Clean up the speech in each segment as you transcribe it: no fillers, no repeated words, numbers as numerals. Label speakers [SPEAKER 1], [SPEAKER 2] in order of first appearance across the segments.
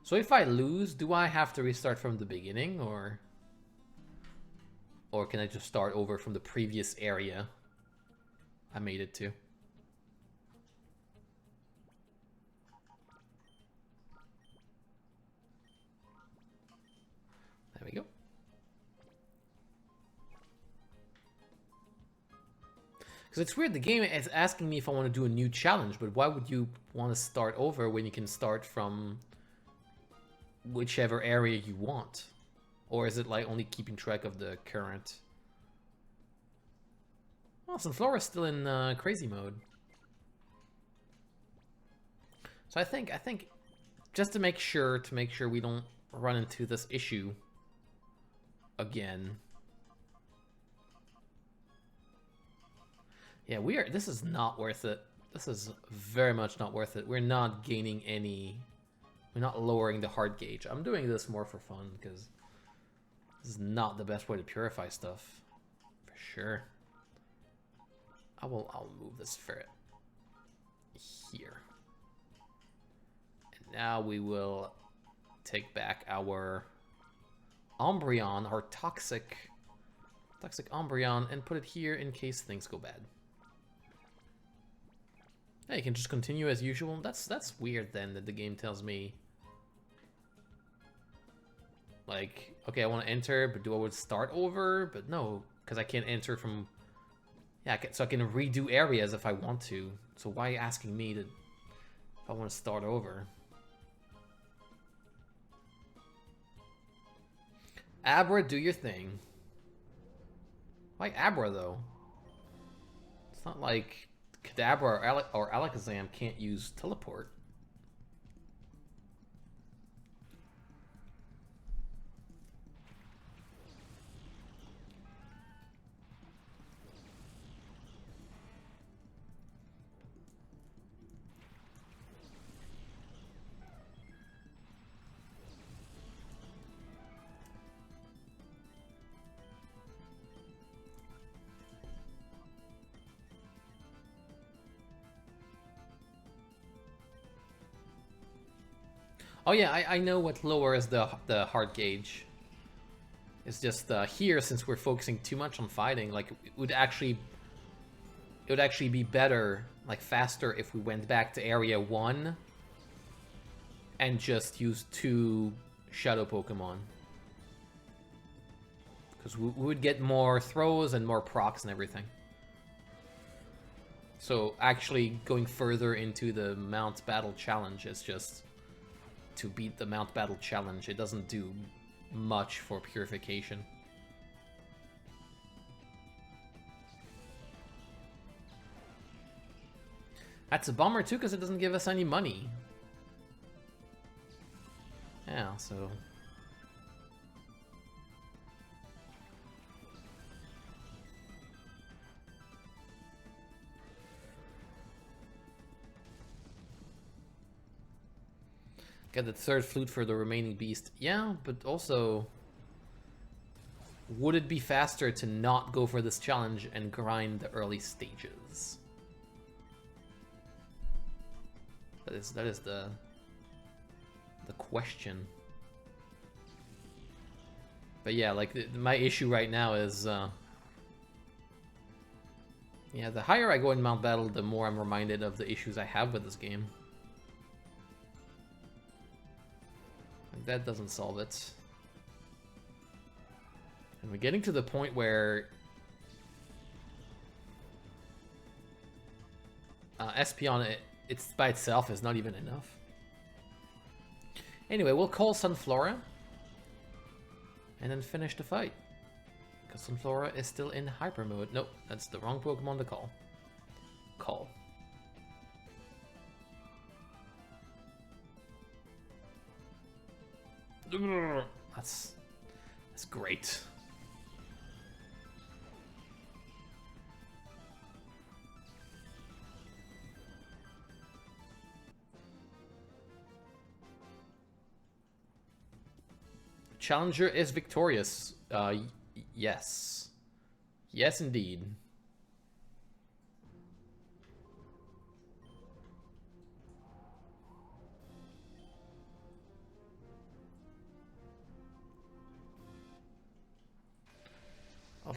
[SPEAKER 1] So if I lose, do I have to restart from the beginning, or can I just start over from the previous area I made it to? There we go. Because it's weird, the game is asking me if I want to do a new challenge, but why would you want to start over when you can start from whichever area you want? Or is it like only keeping track of the current? Well, Sunflora's still in crazy mode. So I think just to make sure we don't run into this issue again. Yeah, this is not worth it. This is very much not worth it. We're not gaining any... We're not lowering the heart gauge. I'm doing this more for fun, because this is not the best way to purify stuff. For sure. I'll move this ferret here. And now we will take back our Umbreon, our toxic Umbreon, and put it here in case things go bad. Yeah, you can just continue as usual. That's weird then, that the game tells me, like, okay, I want to enter, but do I want to start over? But no, because I can't enter from... Yeah, so I can redo areas if I want to. So why are you asking me if I want to start over? Abra, do your thing. Why Abra, though? It's not like Kadabra or Alakazam can't use teleport. Oh yeah, I know what lowers the heart gauge. It's just here, since we're focusing too much on fighting, like it would actually be better, like faster, if we went back to area 1 and just used 2 shadow Pokemon. Because we would get more throws and more procs and everything. So actually going further into the Mount Battle Challenge is just to beat the Mount Battle Challenge. It doesn't do much for purification. That's a bummer too, because it doesn't give us any money. Yeah, so... Get the 3rd flute for the remaining beast. Yeah, but also... Would it be faster to not go for this challenge and grind the early stages? That is the question. But yeah, like my issue right now is yeah, the higher I go in Mount Battle, the more I'm reminded of the issues I have with this game. Like, that doesn't solve it. And we're getting to the point where Espeon, it's by itself is not even enough. Anyway, we'll call Sunflora and then finish the fight. Because Sunflora is still in hyper mode. Nope, that's the wrong Pokemon to call. Call. That's great. Challenger is victorious. Yes. Yes, indeed.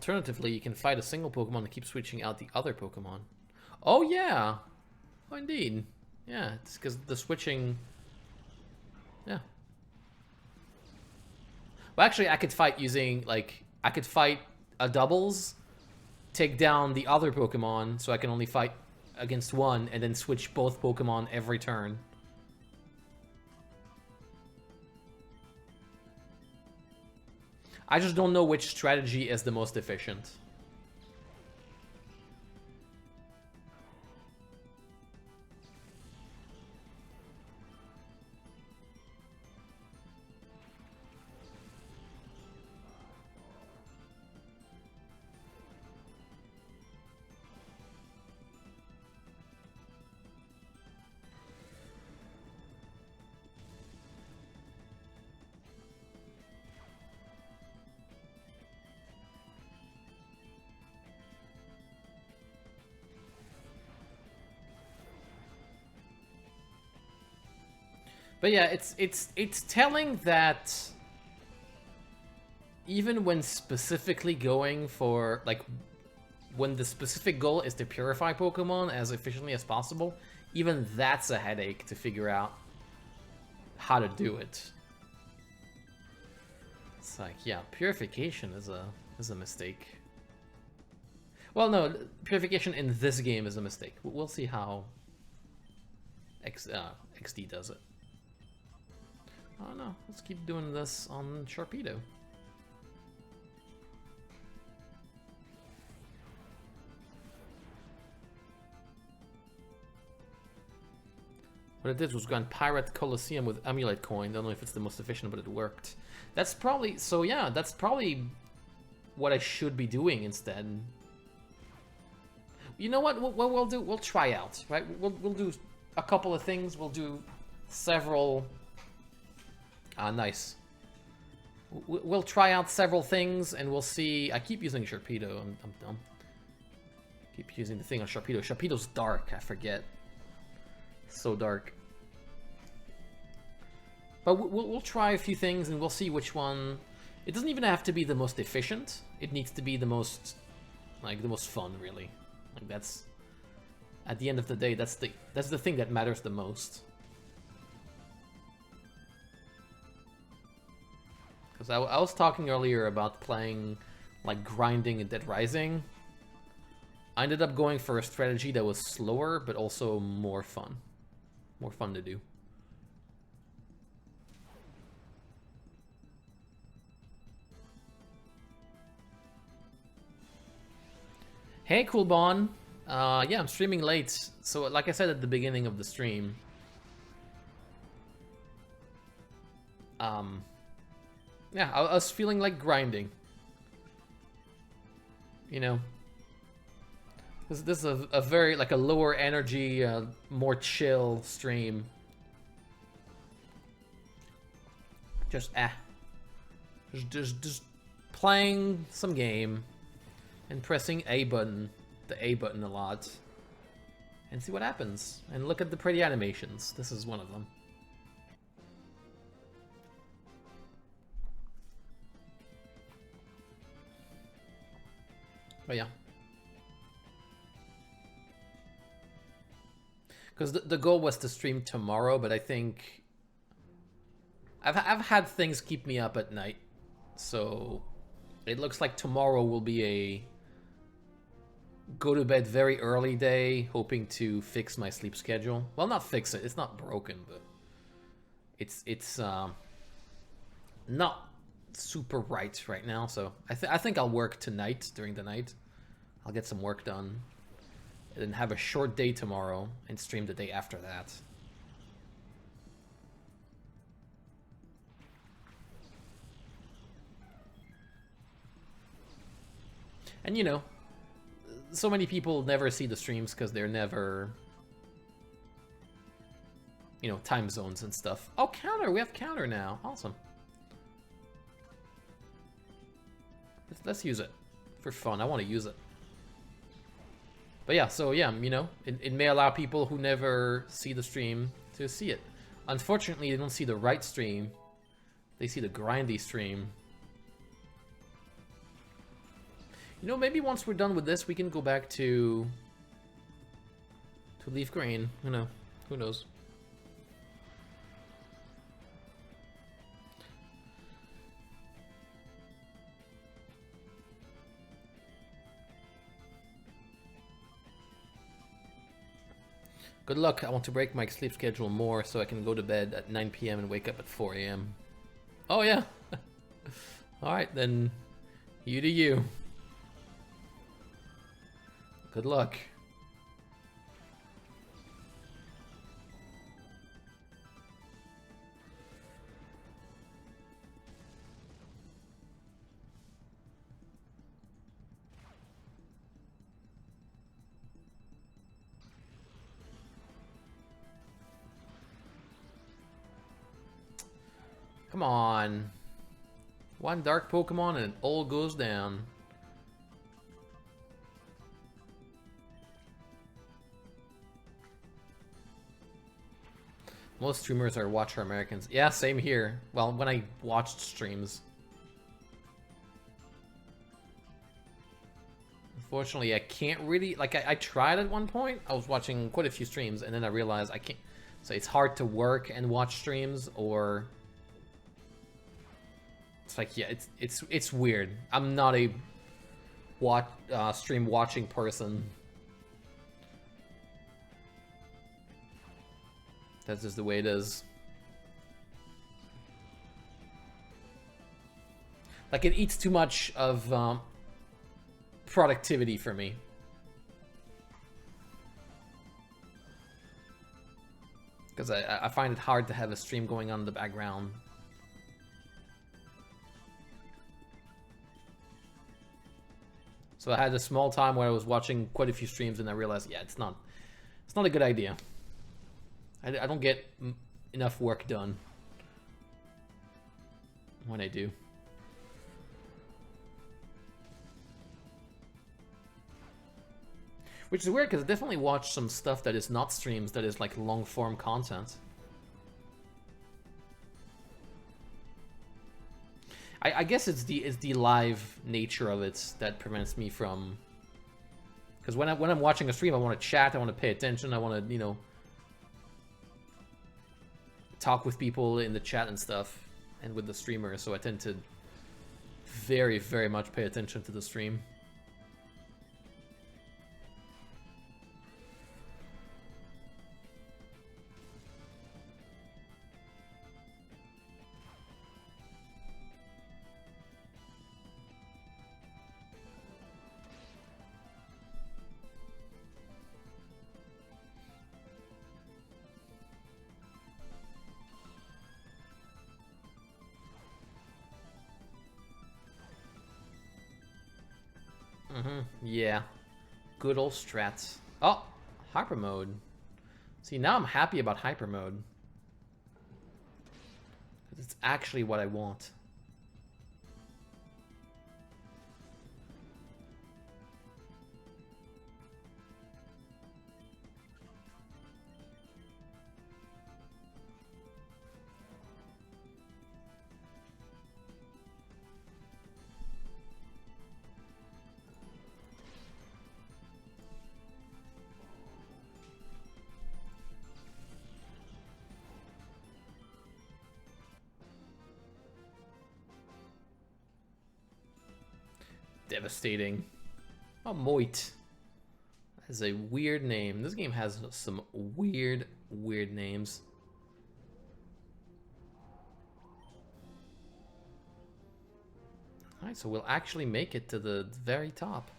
[SPEAKER 1] alternatively, you can fight a single Pokemon and keep switching out the other Pokemon. Oh, yeah. Oh, indeed. Yeah, it's because the switching... Yeah. Well, actually, I could fight using, like... I could fight a doubles, take down the other Pokemon, so I can only fight against one, and then switch both Pokemon every turn. I just don't know which strategy is the most efficient. But yeah, it's telling that even when specifically going for, like, when the specific goal is to purify Pokemon as efficiently as possible, even that's a headache to figure out how to do it. It's like, yeah, purification is a mistake. Well, no, purification in this game is a mistake. We'll see how XD does it. Oh no, let's keep doing this on Sharpedo. What it did was go on Pirate Colosseum with Amulet Coin. Don't know if it's the most efficient, but it worked. That's probably... So yeah, that's probably what I should be doing instead. You know what we'll do? We'll try out, right? We'll do a couple of things. We'll do several... nice. We'll try out several things, and we'll see. I keep using Sharpedo. I'm dumb. Keep using the thing on Sharpedo. Sharpedo's dark. I forget. So dark. But we'll try a few things, and we'll see which one. It doesn't even have to be the most efficient. It needs to be the most, like, the most fun, really. Like, that's, at the end of the day, that's the thing that matters the most. Because I was talking earlier about playing, like, grinding in Dead Rising. I ended up going for a strategy that was slower, but also more fun. More fun to do. Hey, Coolbon. Yeah, I'm streaming late. So, like I said at the beginning of the stream, yeah, I was feeling like grinding. You know, this is a very, like, a lower energy, more chill stream. Just just playing some game and pressing the A button a lot, and see what happens. And look at the pretty animations. This is one of them. But yeah. Because the goal was to stream tomorrow, but I think I've had things keep me up at night, so it looks like tomorrow will be a go to bed very early day, hoping to fix my sleep schedule. Well, not fix it. It's not broken, but it's not super right now. So I think I'll work tonight during the night. I'll get some work done, and then have a short day tomorrow and stream the day after that. And you know, so many people never see the streams because they're never, you know, time zones and stuff. Oh, counter! We have counter now. Awesome. Let's use it for fun. I want to use it. But yeah, so yeah, you know, it may allow people who never see the stream to see it. Unfortunately, they don't see the right stream. They see the grindy stream. You know, maybe once we're done with this, we can go back to Leaf Green. You know, who knows? Good luck. I want to break my sleep schedule more so I can go to bed at 9 p.m. and wake up at 4 a.m. Oh, yeah. Alright, then you do you. Good luck. Come on. One dark Pokemon and it all goes down. Most streamers are watcher Americans. Yeah, same here. Well, when I watched streams. Unfortunately, I can't really... Like, I tried at one point. I was watching quite a few streams, and then I realized I can't... So it's hard to work and watch streams, or... It's like, yeah, it's weird. I'm not a stream watching person. That's just the way it is. Like, it eats too much of productivity for me. Because I find it hard to have a stream going on in the background. So I had a small time where I was watching quite a few streams, and I realized, yeah, it's not a good idea. I don't get enough work done when I do. Which is weird, because I definitely watch some stuff that is not streams, that is like long-form content. I guess it's the live nature of it that prevents me from... Because when I'm watching a stream, I want to chat, I want to pay attention, I want to, you know, talk with people in the chat and stuff, and with the streamer, so I tend to very, very much pay attention to the stream. Yeah. Good old strats. Oh! Hyper mode. See, now I'm happy about hyper mode. It's actually what I want. Devastating. Oh, Moit. That is a weird name. This game has some weird names. Alright, so we'll actually make it to the very top.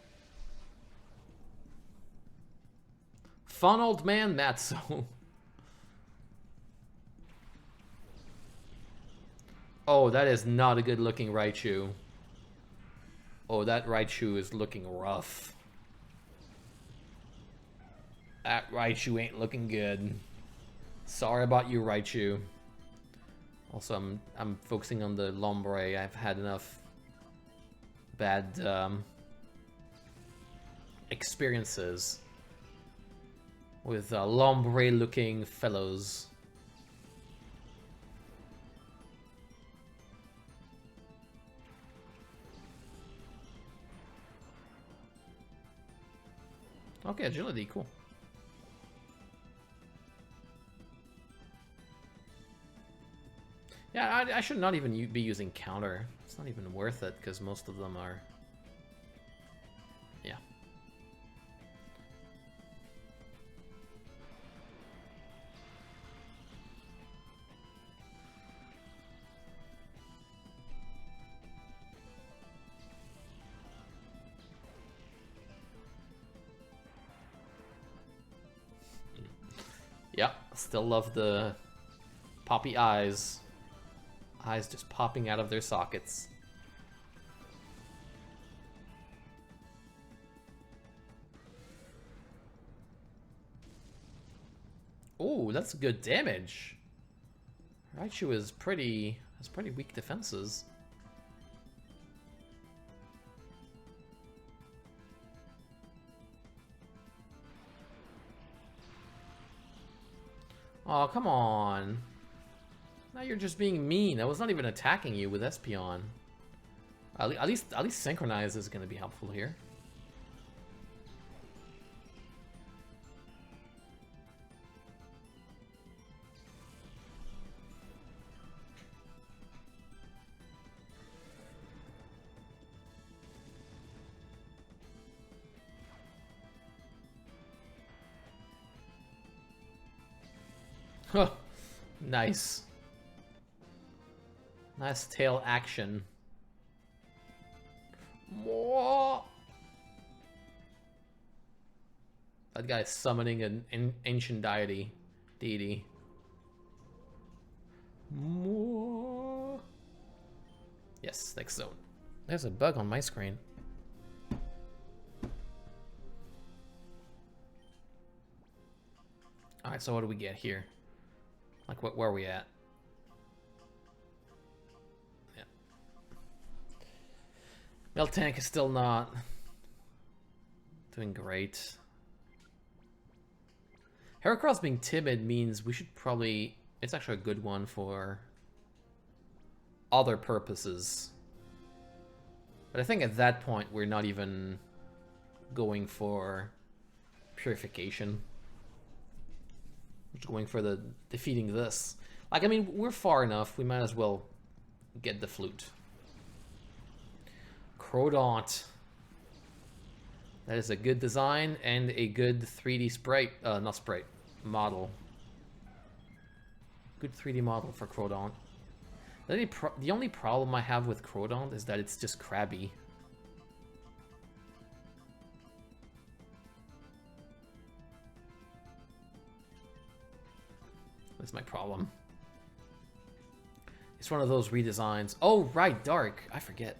[SPEAKER 1] Fun old man Matzo. Oh, that is not a good looking Raichu. Oh, that Raichu is looking rough. That Raichu ain't looking good. Sorry about you, Raichu. Also, I'm focusing on the Lombre. I've had enough bad experiences with Lombre-looking fellows. Okay, agility, cool. Yeah, I should not even be using counter. It's not even worth it, because most of them are... Yeah. Yeah, still love the poppy eyes. Eyes just popping out of their sockets. Oh, that's good damage. Raichu has pretty weak defenses. Oh, come on. Now you're just being mean. I was not even attacking you with Espeon. At least Synchronize is going to be helpful here. Huh. Nice. Nice tail action. More. That guy's summoning an ancient deity. More. Yes, next zone. There's a bug on my screen. Alright, so what do we get here? Like, where are we at? Yeah. Miltank is still not doing great. Heracross being timid means we should probably... It's actually a good one for other purposes. But I think at that point, we're not even going for purification. We're just going for the defeating this. Like, I mean, we're far enough. We might as well get the flute. Crodont. That is a good design and a good 3D sprite. Not sprite. Model. Good 3D model for Crodont. The only problem I have with Crodont is that it's just crabby. That's my problem. It's one of those redesigns. Oh, right, Dark. I forget.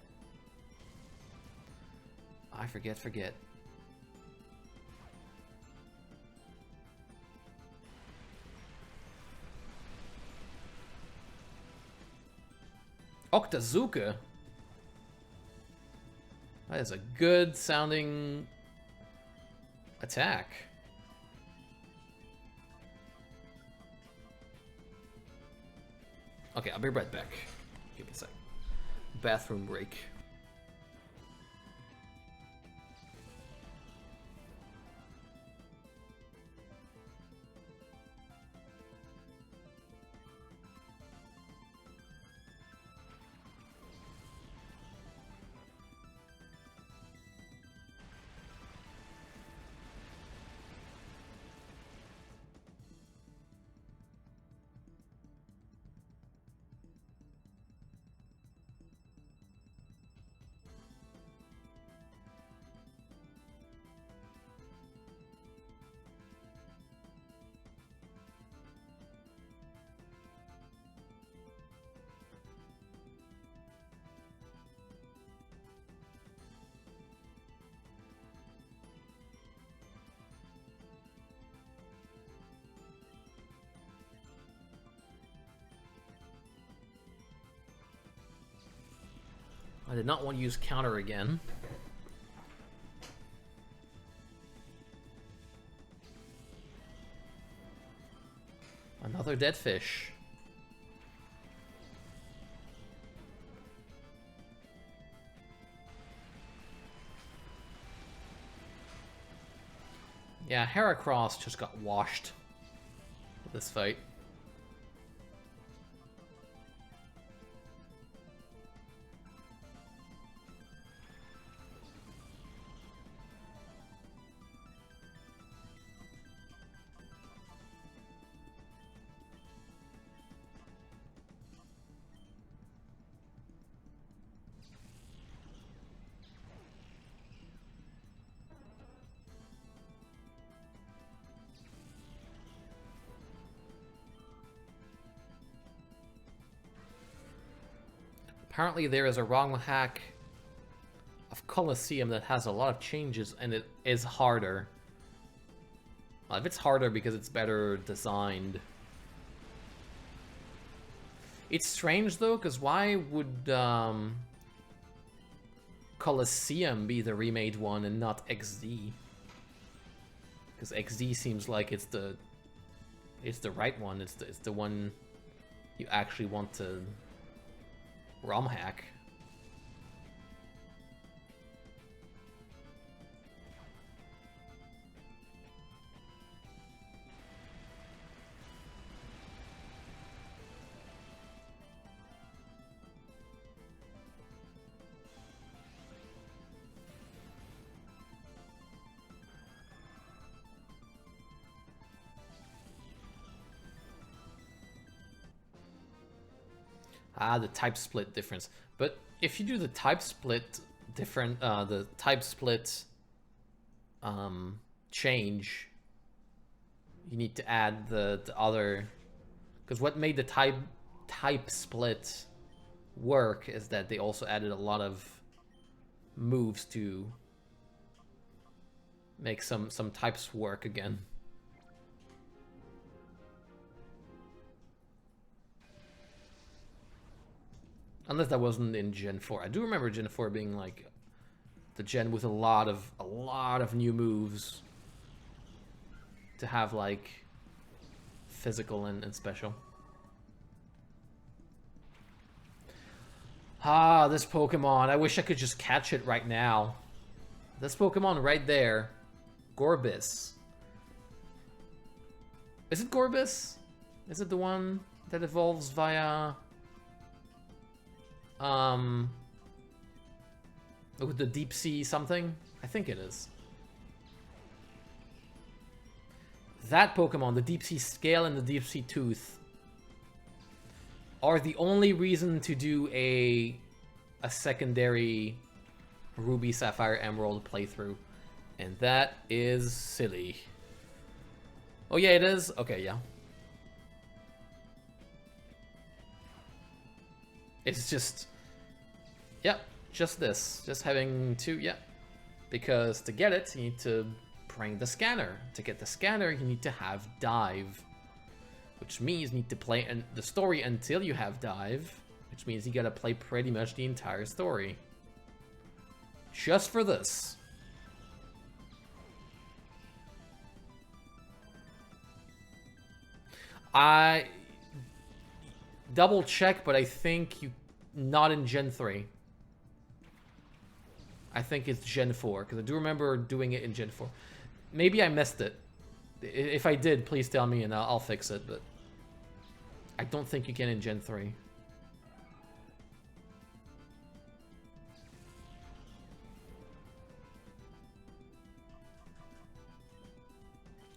[SPEAKER 1] I forget. Octazooka? That is a good sounding attack. Okay, I'll be right back. Give me a sec. Bathroom break. I did not want to use counter again. Another dead fish. Yeah, Heracross just got washed with this fight. Apparently there is a ROM hack of Colosseum that has a lot of changes and it is harder. Well, if it's harder because it's better designed. It's strange though, because why would Colosseum be the remade one and not XD? Because XD seems like it's the right one. It's the one you actually want to ROM hack. Ah, the type split difference. But if you do the type split different, the type split change, you need to add the other, because what made the type split work is that they also added a lot of moves to make some types work again. Unless that wasn't in Gen 4. I do remember Gen 4 being like the gen with a lot of new moves to have like physical and special. Ah, this Pokemon. I wish I could just catch it right now. This Pokemon right there. Gorbis. Is it Gorbis? Is it the one that evolves via... with the deep sea something? I think it is. That Pokemon, the deep sea scale and the deep sea tooth, are the only reason to do a secondary Ruby, Sapphire, Emerald playthrough. And that is silly. Oh yeah, it is? Okay, yeah. It's just, yep, just this. Just having to, yep. Because to get it, you need to bring the scanner. To get the scanner, you need to have Dive. Which means you need to play the story until you have Dive. Which means you gotta play pretty much the entire story. Just for this. I double check, but I think not in Gen 3. I think it's Gen 4, because I do remember doing it in Gen 4. Maybe I missed it. If I did, please tell me and I'll fix it, but I don't think you can in Gen 3.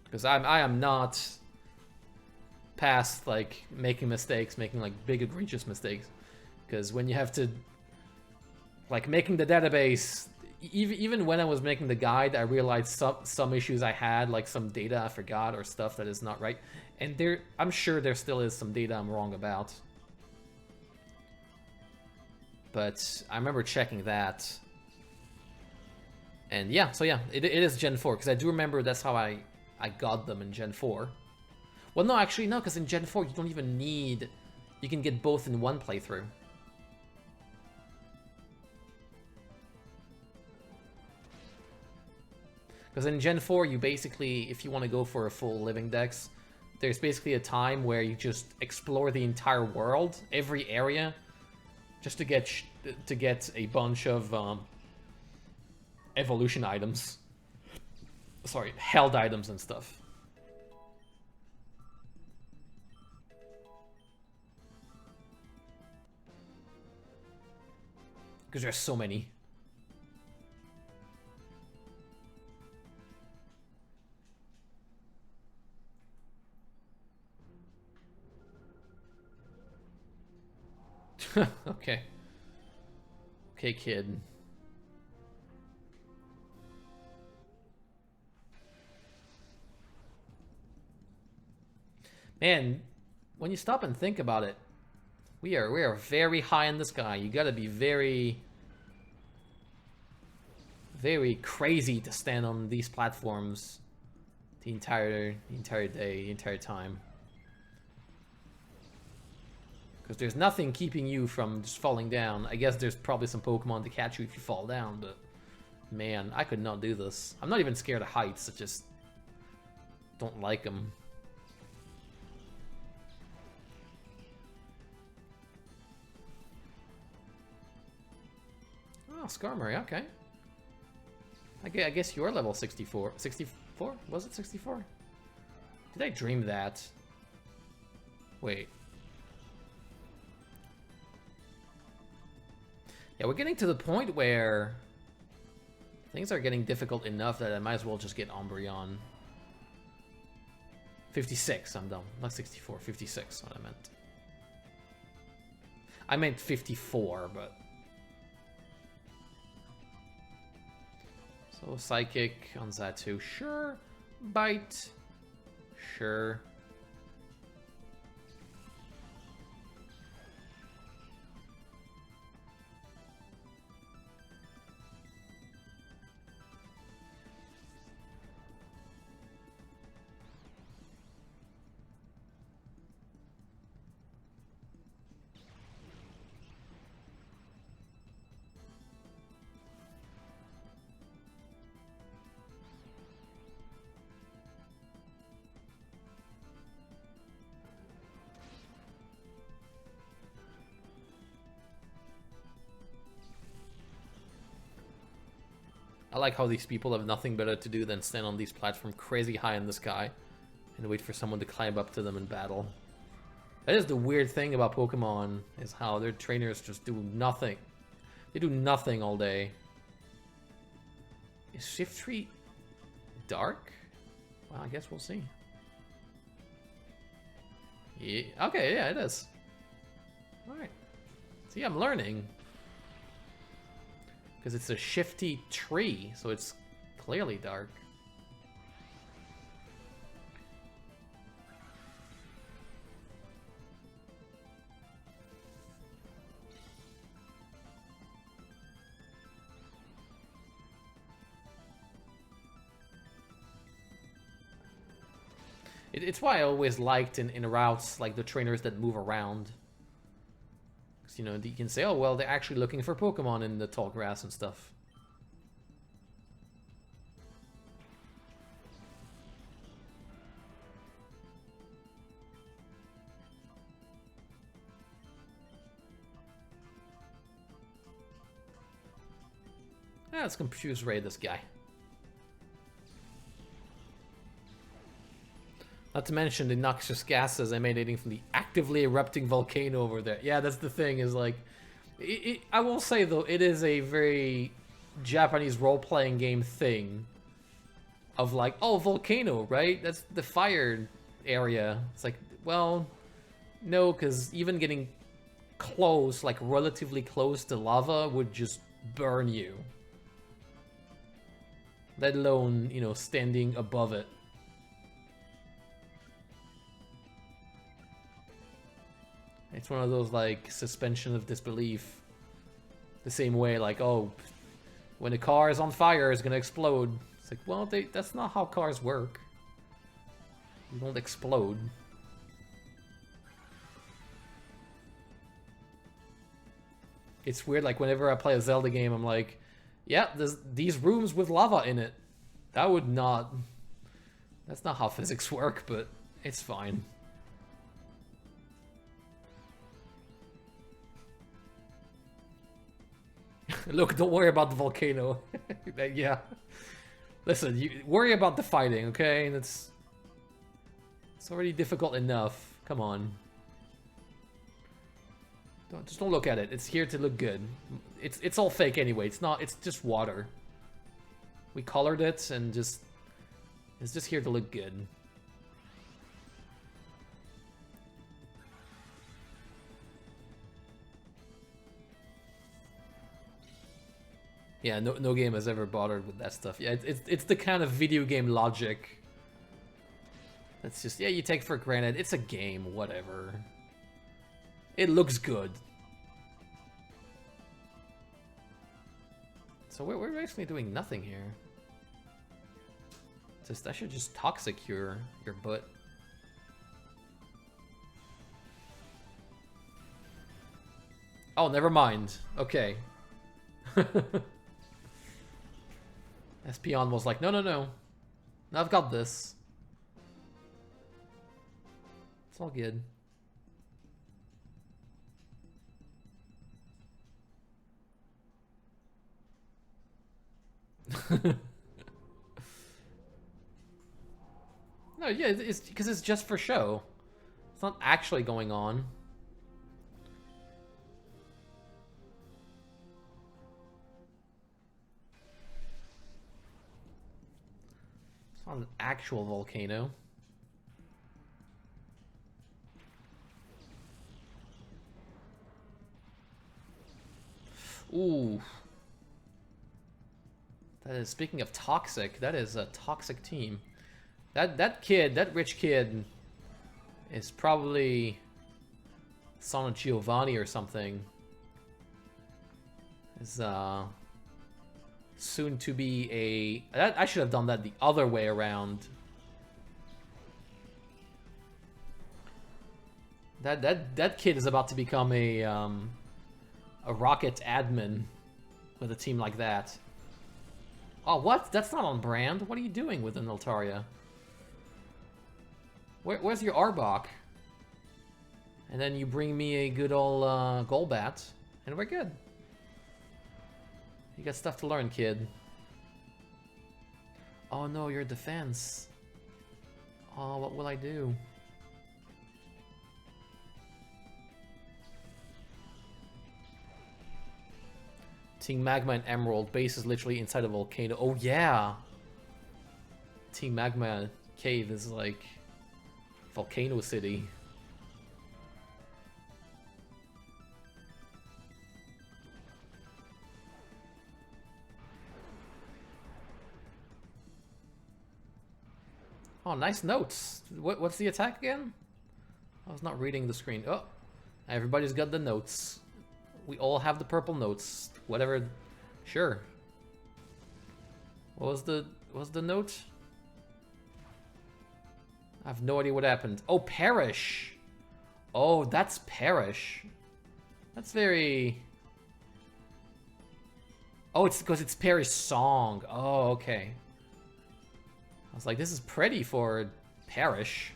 [SPEAKER 1] Because I am not past like making mistakes, making like big egregious mistakes. Because when you have to like making the database, even when I was making the guide, I realized some issues I had, like some data I forgot or stuff that is not right. And I'm sure there still is some data I'm wrong about. But I remember checking that. And yeah, so yeah, it is Gen 4, because I do remember that's how I got them in Gen 4. Well, no, actually, no, because in Gen 4, you don't even need... You can get both in one playthrough. Because in Gen 4, you basically, if you want to go for a full living dex, there's basically a time where you just explore the entire world, every area, just to get a bunch of evolution items. Sorry, held items and stuff. Because there's so many. Okay. Okay, kid. Man, when you stop and think about it, we are very high in the sky. You gotta be very crazy to stand on these platforms the entire day, the entire time. Because there's nothing keeping you from just falling down. I guess there's probably some Pokemon to catch you if you fall down, but man, I could not do this. I'm not even scared of heights, I just don't like them. Oh, Skarmory, okay. I guess you're level 64. 64? Was it 64? Did I dream that? Wait. Yeah, we're getting to the point where things are getting difficult enough that I might as well just get Umbreon. 56, I'm done. Not 64, 56, what I meant. I meant 54, but... So, Psychic on Zatu, sure. Bite, sure. I like how these people have nothing better to do than stand on these platforms crazy high in the sky and wait for someone to climb up to them in battle. That is the weird thing about Pokemon, is how their trainers just do nothing. They do nothing all day. Is Shiftry dark? Well, I guess we'll see. Yeah, okay, yeah, it is. Alright. See, I'm learning. Because it's a shifty tree, so it's clearly dark. It's why I always liked in routes, like the trainers that move around. You know, you can say, oh, well, they're actually looking for Pokemon in the tall grass and stuff. Let's confuse raid this guy. Not to mention the noxious gases emanating from the actively erupting volcano over there. Yeah, that's the thing, is like... I will say, though, it is a very Japanese role-playing game thing. Of like, oh, volcano, right? That's the fire area. It's like, well, no, because even getting close, like relatively close to lava would just burn you. Let alone, you know, standing above it. It's one of those, like, suspension of disbelief. The same way, like, oh, when a car is on fire, it's gonna explode. It's like, well, that's not how cars work. You don't explode. It's weird, like, whenever I play a Zelda game, I'm like, yeah, there's these rooms with lava in it. That would not... That's not how physics work, but it's fine. Look, don't worry about the volcano. Yeah. Listen, you worry about the fighting, okay? It's already difficult enough. Come on. Just don't look at it. It's here to look good. It's all fake anyway. It's not. It's just water. We colored it and just. It's just here to look good. Yeah, no game has ever bothered with that stuff. Yeah, it's the kind of video game logic. That's just, yeah, you take for granted. It's a game, whatever. It looks good. So we're basically doing nothing here. Just, I should just toxic your butt. Oh, never mind. Okay. Espion was like, no. I've got this. It's all good. No, yeah, it's because it's just for show. It's not actually going on. It's not an actual volcano. Ooh. That is, speaking of toxic, that is a toxic team. That kid, that rich kid, is probably son of Giovanni or something. Is soon to be a. I should have done that the other way around. That kid is about to become a rocket admin with a team like that. Oh, what? That's not on brand. What are you doing with an Altaria? Where's your Arbok? And then you bring me a good old Golbat, and we're good. You got stuff to learn, kid. Oh no, your defense. Oh, what will I do? Team Magma and Emerald. Base is literally inside a volcano. Oh yeah! Team Magma Cave is like Volcano City. Oh, nice notes. What's the attack again? I was not reading the screen. Oh, everybody's got the notes. We all have the purple notes. Whatever. Sure. What was the note? I have no idea what happened. Oh, Perish. Oh, that's Perish. That's very... Oh, it's because it's Parish's song. Oh, okay. I was like, this is pretty for Perish.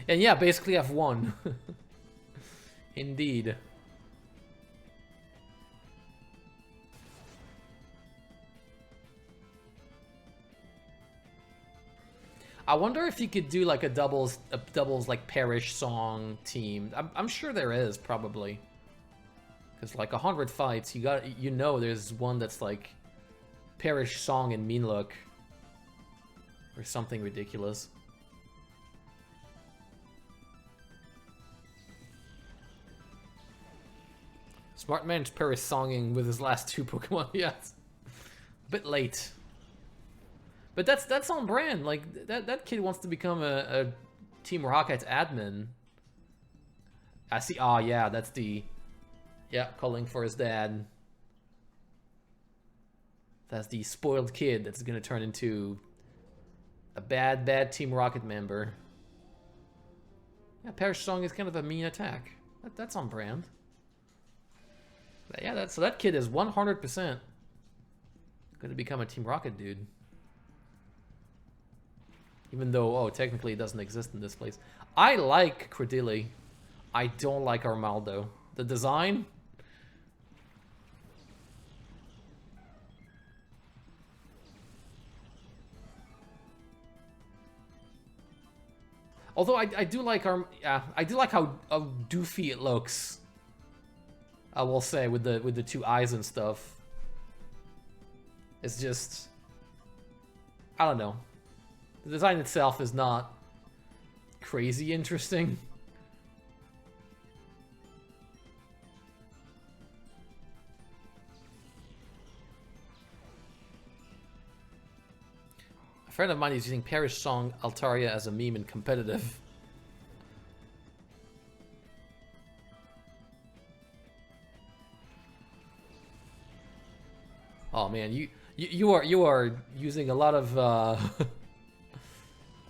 [SPEAKER 1] And yeah, basically I've won. Indeed. I wonder if you could do like a doubles like Perish song team. I'm sure there is, probably. Because like 100 fights, you know there's one that's like Perish song and Mean Look. Or something ridiculous. Smart man's Perish songing with his last two Pokemon, yes. A bit late. But that's on brand. Like that kid wants to become a Team Rocket admin. I see. Ah, yeah, that's the. Yeah, calling for his dad. That's the spoiled kid that's gonna turn into a bad Team Rocket member. Yeah, Perish song is kind of a mean attack. That's on brand. But yeah, so that kid is 100% gonna become a Team Rocket dude. Even though, oh, technically it doesn't exist in this place. I like Credilli. I don't like Armaldo. The design? Although I do like I do like how doofy it looks. I will say with the two eyes and stuff. It's just, I don't know. The design itself is not crazy interesting. A friend of mine is using Parrish song Altaria as a meme in competitive. Oh man, you are using a lot of a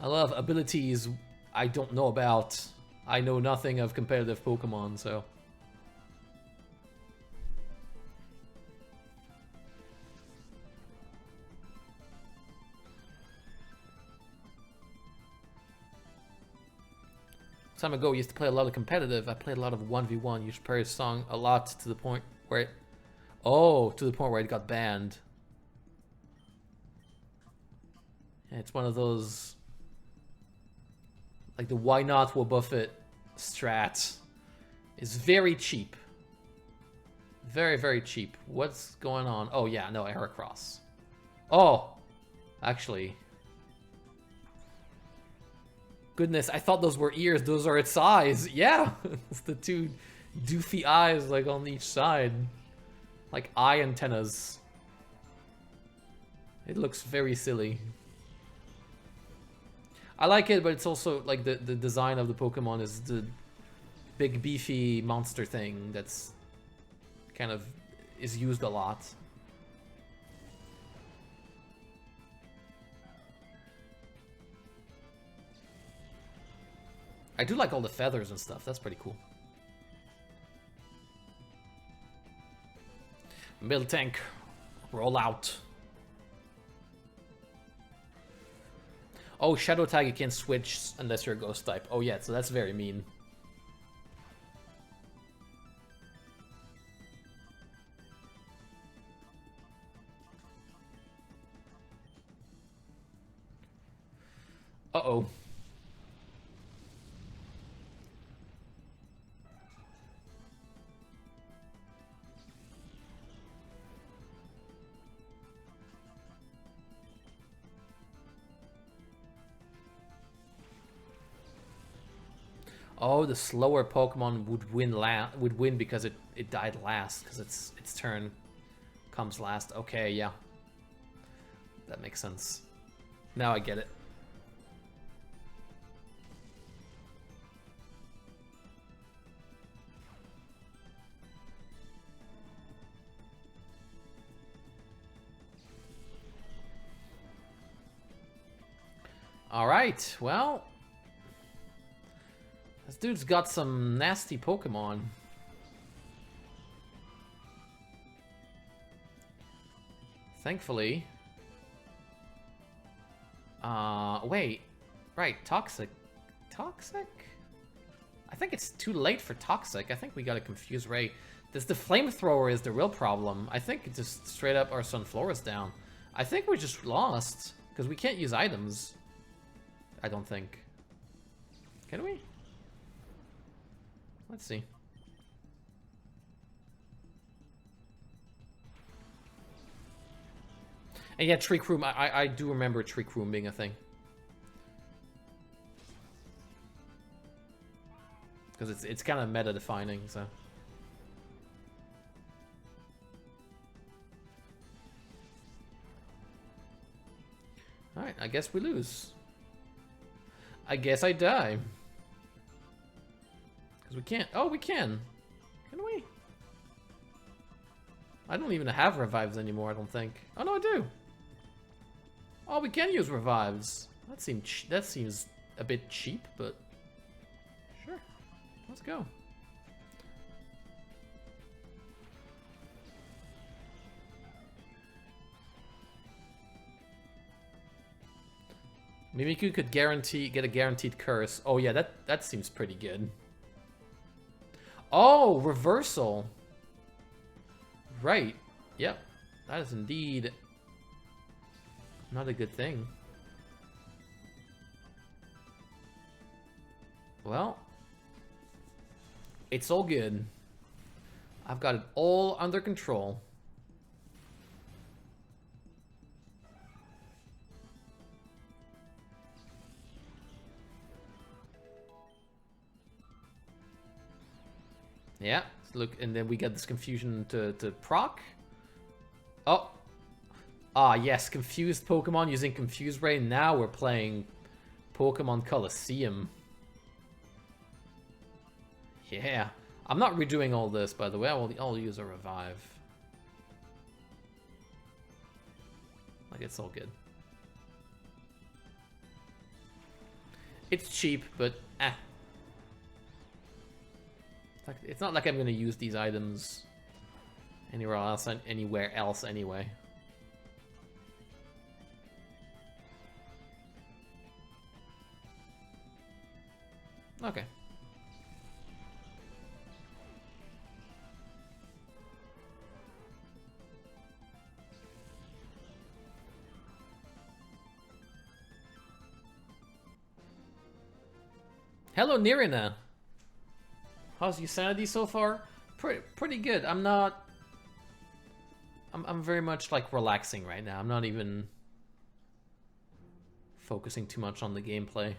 [SPEAKER 1] lot of abilities I don't know about. I know nothing of competitive Pokemon, so. Time ago, I used to play a lot of competitive. I played a lot of 1v1. Used Parrish song a lot to the point where it, to the point where it got banned. And it's one of those, like the why not will buff it strat is very cheap. Very, very cheap. What's going on? Oh yeah, no, Heracross. Oh, actually. Goodness, I thought those were ears. Those are its eyes. Yeah, it's the two doofy eyes like on each side. Like eye antennas. It looks very silly. I like it, but it's also like the design of the Pokemon is the big beefy monster thing that's kind of is used a lot. I do like all the feathers and stuff. That's pretty cool. Miltank, roll out. Oh, Shadow Tag, you can't switch unless you're a ghost type. Oh yeah, so that's very mean. Uh-oh. Oh, the slower Pokemon would win because it died last because its turn comes last. Okay, yeah. That makes sense. Now I get it. All right, well, this dude's got some nasty Pokemon. Thankfully. Wait. Right, Toxic. Toxic? I think it's too late for Toxic. I think we gotta confuse Ray. The Flamethrower is the real problem. I think it just straight up our Sunflora's down. I think we just lost, because we can't use items. I don't think. Can we? Let's see. And yeah, Trick Room, I do remember Trick Room being a thing. Because it's kind of meta-defining, so. Alright, I guess we lose. I guess I die. Because we can't. Oh, we can. Can we? I don't even have revives anymore, I don't think. Oh, no, I do. Oh, we can use revives. That seems a bit cheap, but sure. Let's go. Mimikyu could get a guaranteed curse. Oh yeah, that seems pretty good. Oh, reversal. Right. Yep. That is indeed not a good thing. Well, it's all good. I've got it all under control. Yeah, look, and then we get this confusion to proc. Oh. Ah, yes, confused Pokemon using Confuse Ray. Now we're playing Pokemon Colosseum. Yeah. I'm not redoing all this, by the way. I'll use a revive. Like, it's all good. It's cheap, but like, it's not like I'm gonna use these items anywhere else anyway. Okay. Hello, Nirina. How's your sanity so far? Pretty good. I'm very much like relaxing right now. I'm not even focusing too much on the gameplay.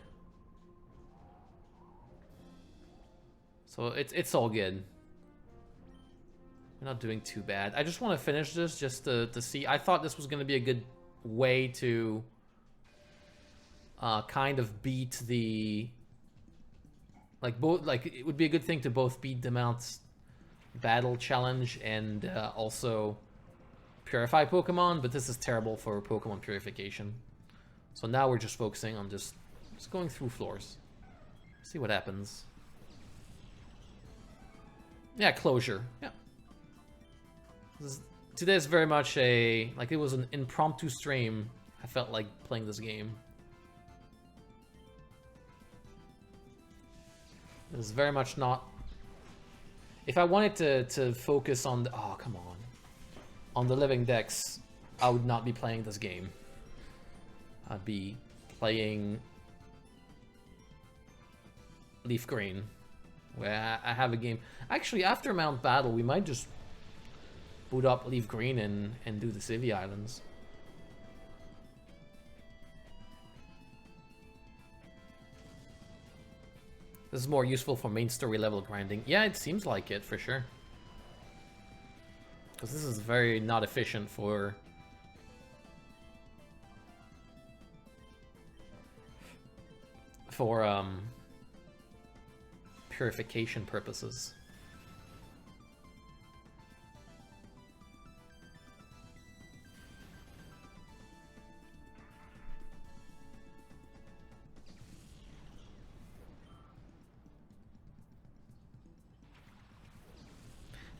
[SPEAKER 1] So it's all good. We're not doing too bad. I just want to finish this just to see. I thought this was going to be a good way to kind of beat the... Like, it would be a good thing to both beat the Mount Battle Challenge and also purify Pokemon, but this is terrible for Pokemon purification. So now we're just focusing on just going through floors. See what happens. Yeah, closure. Yeah. Today's very much like, it was an impromptu stream. I felt like playing this game. It's very much not... If I wanted to focus on the... Oh, come on. On the living decks, I would not be playing this game. I'd be playing Leaf Green, where I have a game. Actually, after Mount Battle, we might just boot up Leaf Green and do the Civvy Islands. This is more useful for main story level grinding. Yeah, it seems like it, for sure. Because this is very not efficient for... purification purposes.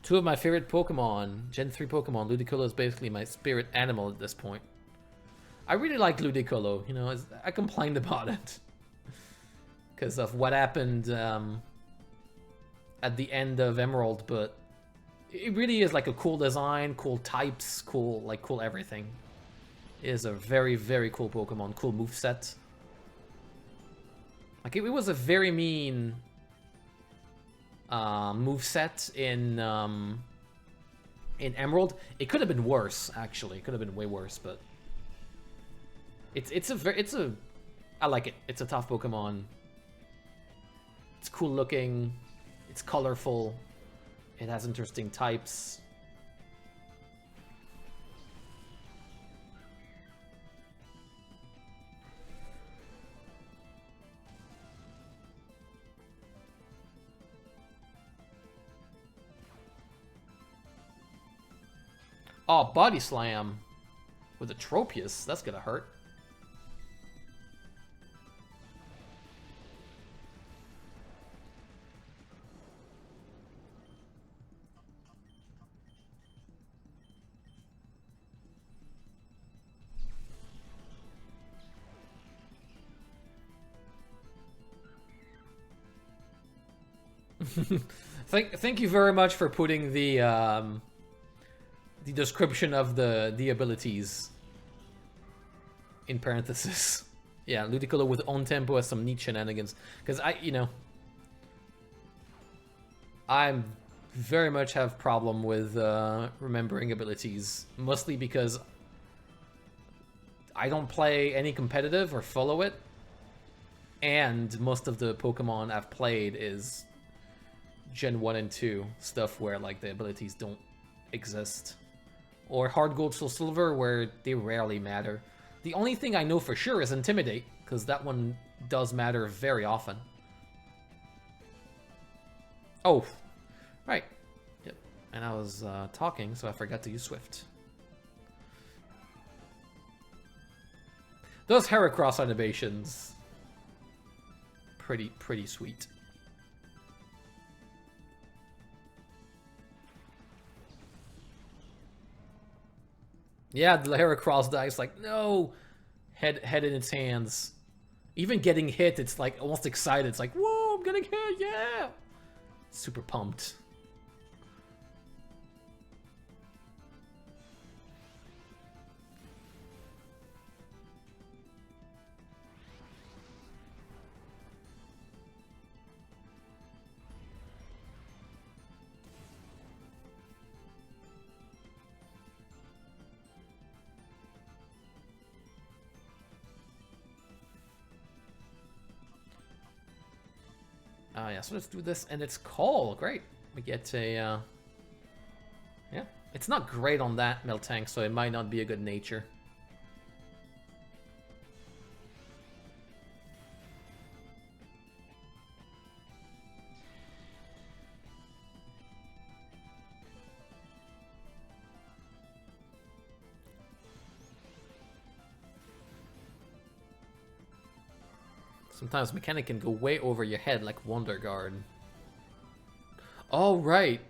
[SPEAKER 1] Two of my favorite Pokemon, Gen 3 Pokemon. Ludicolo is basically my spirit animal at this point. I really like Ludicolo, you know, I complained about it. Because of what happened at the end of Emerald, but it really is like a cool design, cool types, cool everything. It is a very, very cool Pokemon, cool moveset. Like, it was a very mean... moveset in Emerald. It could have been worse, actually. It could have been way worse, but I like it. It's a tough Pokemon. It's cool looking. It's colorful. It has interesting types. Oh, Body Slam with a Tropius. That's gonna hurt. Thank you very much for putting the description of the abilities in parentheses. Yeah, Ludicolo with on tempo has some neat shenanigans. Because I very much have problem with remembering abilities, mostly because I don't play any competitive or follow it, and most of the Pokemon I've played is Gen 1 and 2 stuff where like the abilities don't exist, or Hard Gold Soul Silver where they rarely matter. The only thing I know for sure is Intimidate, because that one does matter very often. Oh, right. Yep. And I was talking, so I forgot to use Swift. Those Heracross animations, pretty sweet. Yeah, the Heracross dies like, no! Head in its hands. Even getting hit, it's like almost excited. It's like, whoa, I'm getting hit, yeah! Super pumped. Yeah, so let's do this, and it's Call. Great. We get a, yeah. It's not great on that Miltank, so it might not be a good nature. Sometimes mechanic can go way over your head, like Wonder Guard. Oh, right.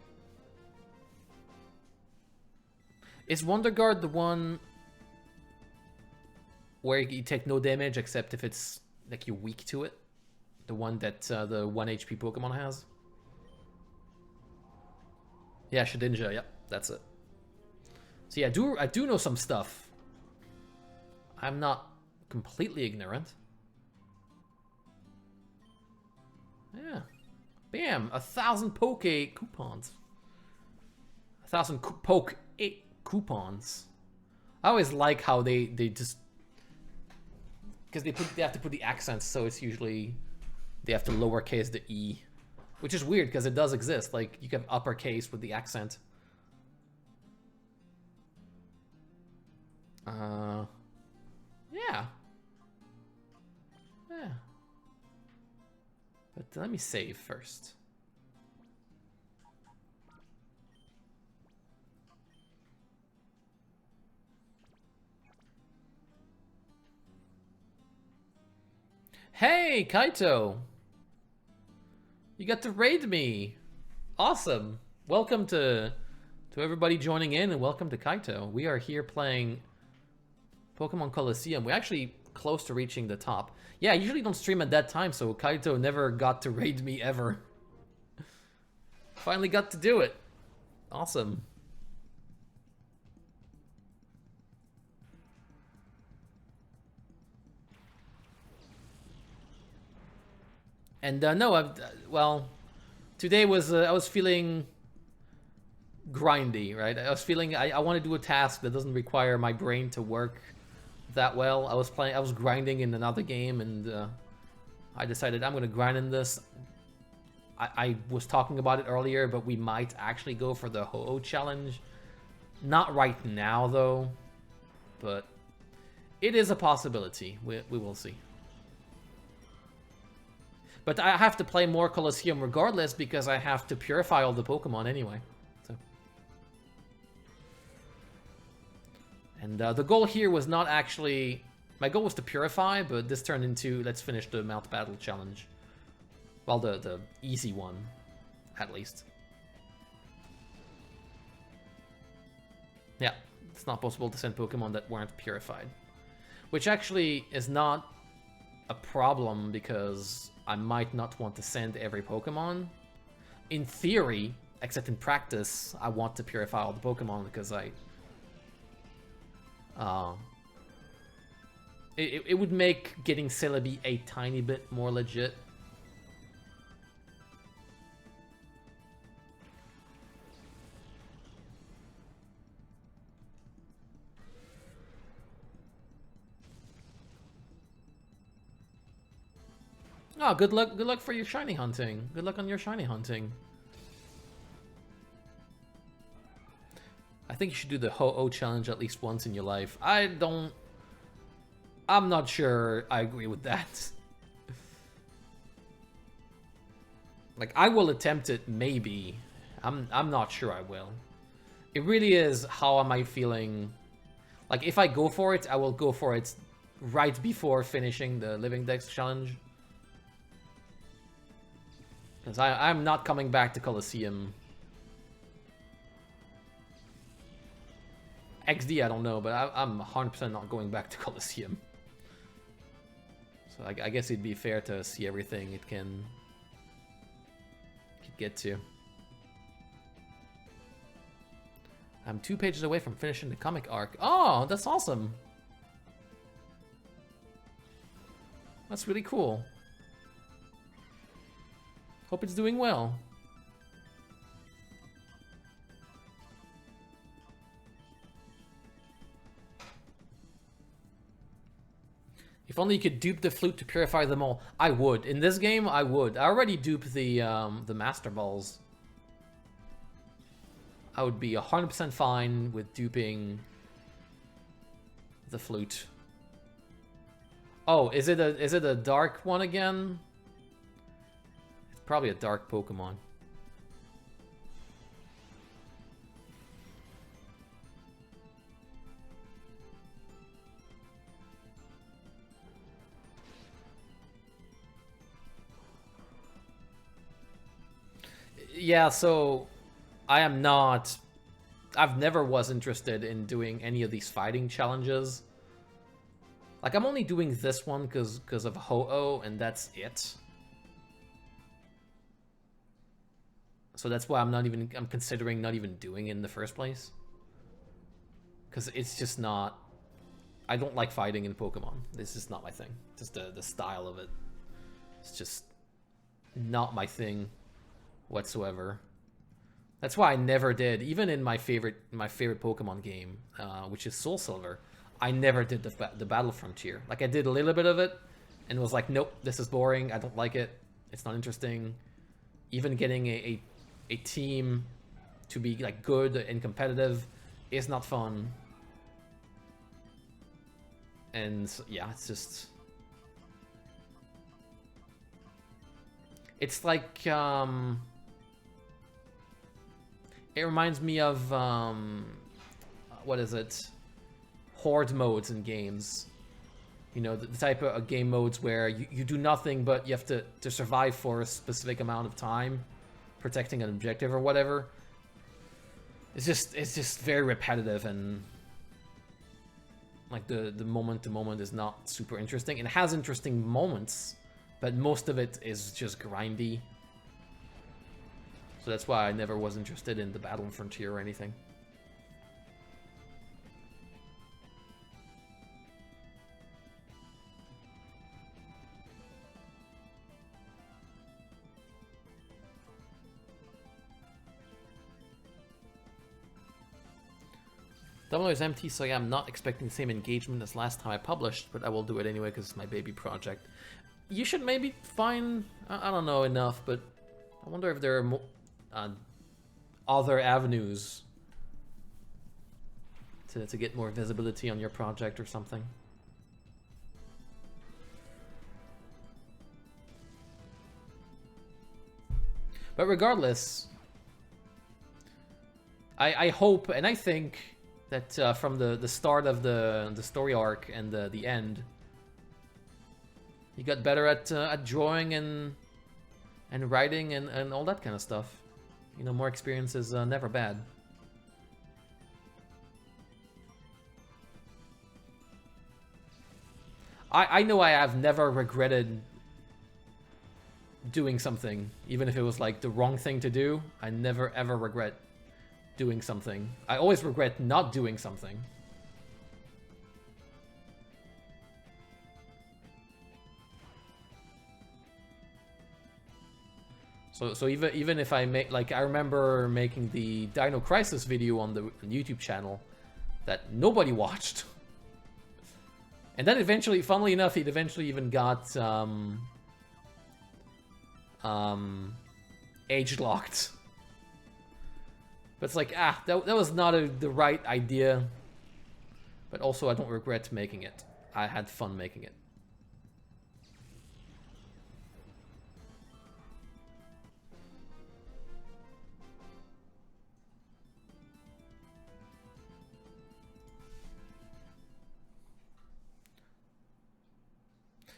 [SPEAKER 1] Is Wonder Guard the one where you take no damage except if it's like you're weak to it? The one that the 1 HP Pokemon has? Yeah, Shedinja, yep, that's it. So yeah, I do know some stuff. I'm not completely ignorant. Yeah. Bam! 1,000 Poke coupons. 1,000 Poke coupons. I always like how they just, because they have to put the accents, so it's usually they have to lowercase the E, which is weird because it does exist. Like you can have uppercase with the accent. Yeah. Yeah. But let me save first. Hey, Kaito! You got to raid me! Awesome! Welcome to everybody joining in, and welcome to Kaito. We are here playing Pokémon Colosseum. We're actually close to reaching the top. Yeah, I usually don't stream at that time, so Kaito never got to raid me ever. Finally got to do it. Awesome. And no, well, today was, I was feeling grindy, right? I was feeling, I want to do a task that doesn't require my brain to work that well. I was grinding in another game, and I decided I'm gonna grind in this. I was talking about it earlier, but we might actually go for the Ho-Oh challenge. Not right now though, but it is a possibility. We will see. But I have to play more Colosseum regardless, because I have to purify all the Pokemon anyway. So. And the goal here was not actually... My goal was to purify, but this turned into let's finish the Mount Battle challenge. Well, the easy one, at least. Yeah, it's not possible to send Pokemon that weren't purified. Which actually is not a problem, because I might not want to send every Pokemon. in theory, except in practice, I want to purify all the Pokemon because it would make getting Celebi a tiny bit more legit. Oh, good luck for your shiny hunting. Good luck on your shiny hunting. I think you should do the Ho-Oh challenge at least once in your life. I'm not sure I agree with that. Like, I will attempt it, maybe. I'm not sure I will. It really is, how am I feeling? Like, if I go for it, I will go for it right before finishing the Living Dex challenge. Because I'm not coming back to Colosseum. XD, I don't know, but I'm 100% not going back to Colosseum. So I guess it'd be fair to see everything it can get to. I'm 2 pages away from finishing the comic arc. Oh, that's awesome. That's really cool. Hope it's doing well. If only you could dupe the flute to purify them all. I would. In this game, I would. I already duped the Master Balls. I would be 100% fine with duping the flute. Oh, is it a dark one again? It's probably a dark Pokemon. Yeah, so I am not... I've never was interested in doing any of these fighting challenges. Like, I'm only doing this one because of Ho-Oh, and that's it. So that's why I'm considering not even doing it in the first place. Because it's just not... I don't like fighting in Pokemon. This is not my thing. Just the style of it. It's just not my thing whatsoever. That's why I never did, even in my favorite Pokemon game, which is Soul Silver, I never did the Battle Frontier. Like, I did a little bit of it, and was like, nope, this is boring, I don't like it, it's not interesting. Even getting a team to be, like, good and competitive is not fun. And, yeah, it's just... It's like, it reminds me of, what is it? Horde modes in games. You know, the type of game modes where you do nothing but you have to survive for a specific amount of time, protecting an objective or whatever. It's just very repetitive, and like the moment to moment is not super interesting. It has interesting moments, but most of it is just grindy. So that's why I never was interested in the Battle Frontier or anything. Domino is empty, so yeah, I'm not expecting the same engagement as last time I published, but I will do it anyway because it's my baby project. You should maybe find, I don't know enough, but I wonder if there are other avenues to get more visibility on your project or something. But regardless, I hope and I think that from the start of the story arc and the end, you got better at drawing and writing and all that kind of stuff. You know, more experience is never bad. I know I have never regretted doing something, even if it was like the wrong thing to do. I never ever regret doing something. I always regret not doing something. So even if I make, like, I remember making the Dino Crisis video on the YouTube channel that nobody watched. And then eventually, funnily enough, it eventually even got age locked. But it's like, that was not the right idea. But also, I don't regret making it. I had fun making it.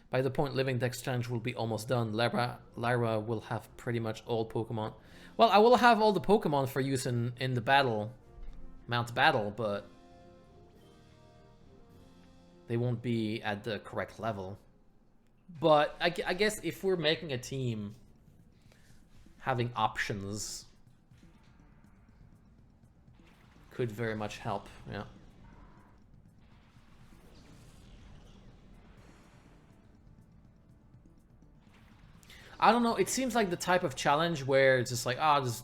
[SPEAKER 1] By the point Living Dex Challenge will be almost done, Lyra will have pretty much all Pokemon. Well, I will have all the Pokemon for use in the battle, Mount Battle, but they won't be at the correct level. But I guess if we're making a team, having options could very much help, yeah. I don't know, it seems like the type of challenge where it's just like, just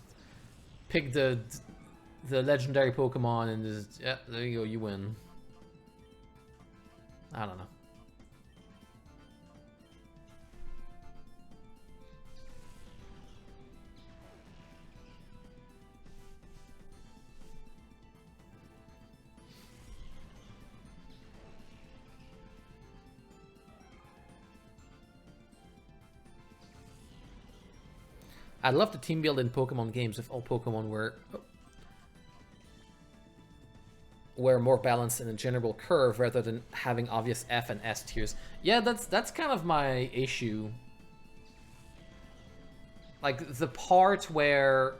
[SPEAKER 1] pick the legendary Pokemon and just, yeah, there you go, you win. I don't know. I'd love to team build in Pokemon games if all Pokemon were more balanced in a general curve rather than having obvious F and S tiers. Yeah, that's kind of my issue. Like, the part where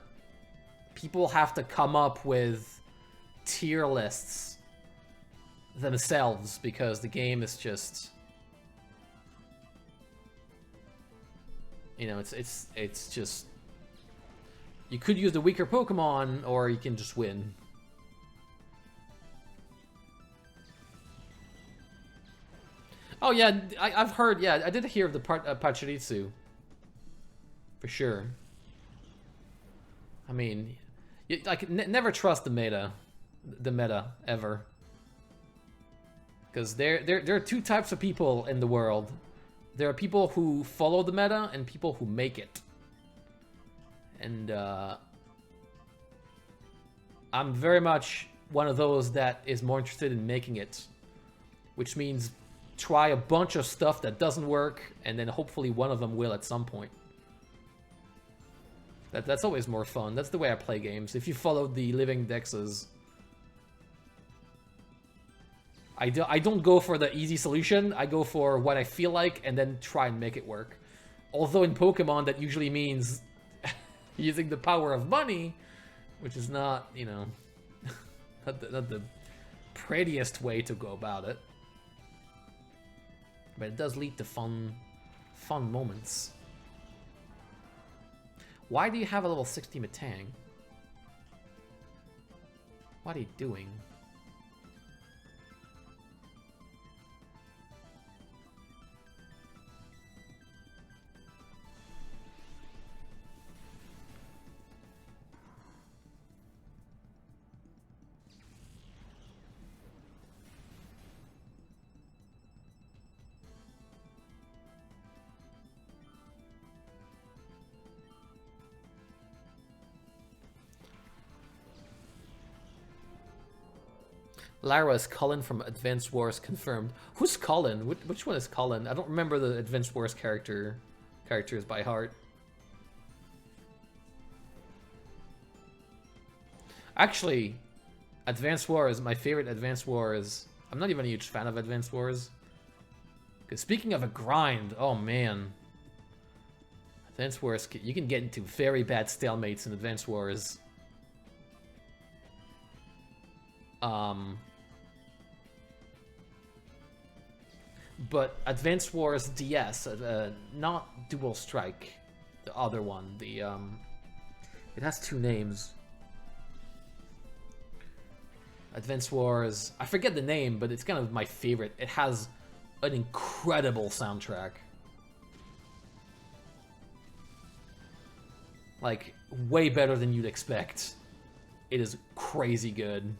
[SPEAKER 1] people have to come up with tier lists themselves because the game is just, you know, it's just, you could use the weaker Pokemon or you can just win. Oh yeah, I've heard, yeah, I did hear of the Pachirisu. For sure. I mean, like, never trust the meta, ever. Because there are two types of people in the world. There are people who follow the meta and people who make it. And I'm very much one of those that is more interested in making it. Which means try a bunch of stuff that doesn't work, and then hopefully one of them will at some point. That's always more fun. That's the way I play games. If you follow the living dexes, I don't go for the easy solution. I go for what I feel like and then try and make it work. Although in Pokemon that usually means using the power of money, which is not, you know, not the prettiest way to go about it. But it does lead to fun moments. Why do you have a level 60 Metang? What are you doing? Lara is Colin from Advance Wars confirmed. Who's Colin? Which one is Colin? I don't remember the Advance Wars characters by heart. Actually, Advance Wars, my favorite Advance Wars. I'm not even a huge fan of Advance Wars. Because speaking of a grind, oh man. Advance Wars, you can get into very bad stalemates in Advance Wars. But Advance Wars DS, not Dual Strike. the other one. It has two names. Advance Wars. I forget the name, but it's kind of my favorite. It has an incredible soundtrack. Like, way better than you'd expect. It is crazy good.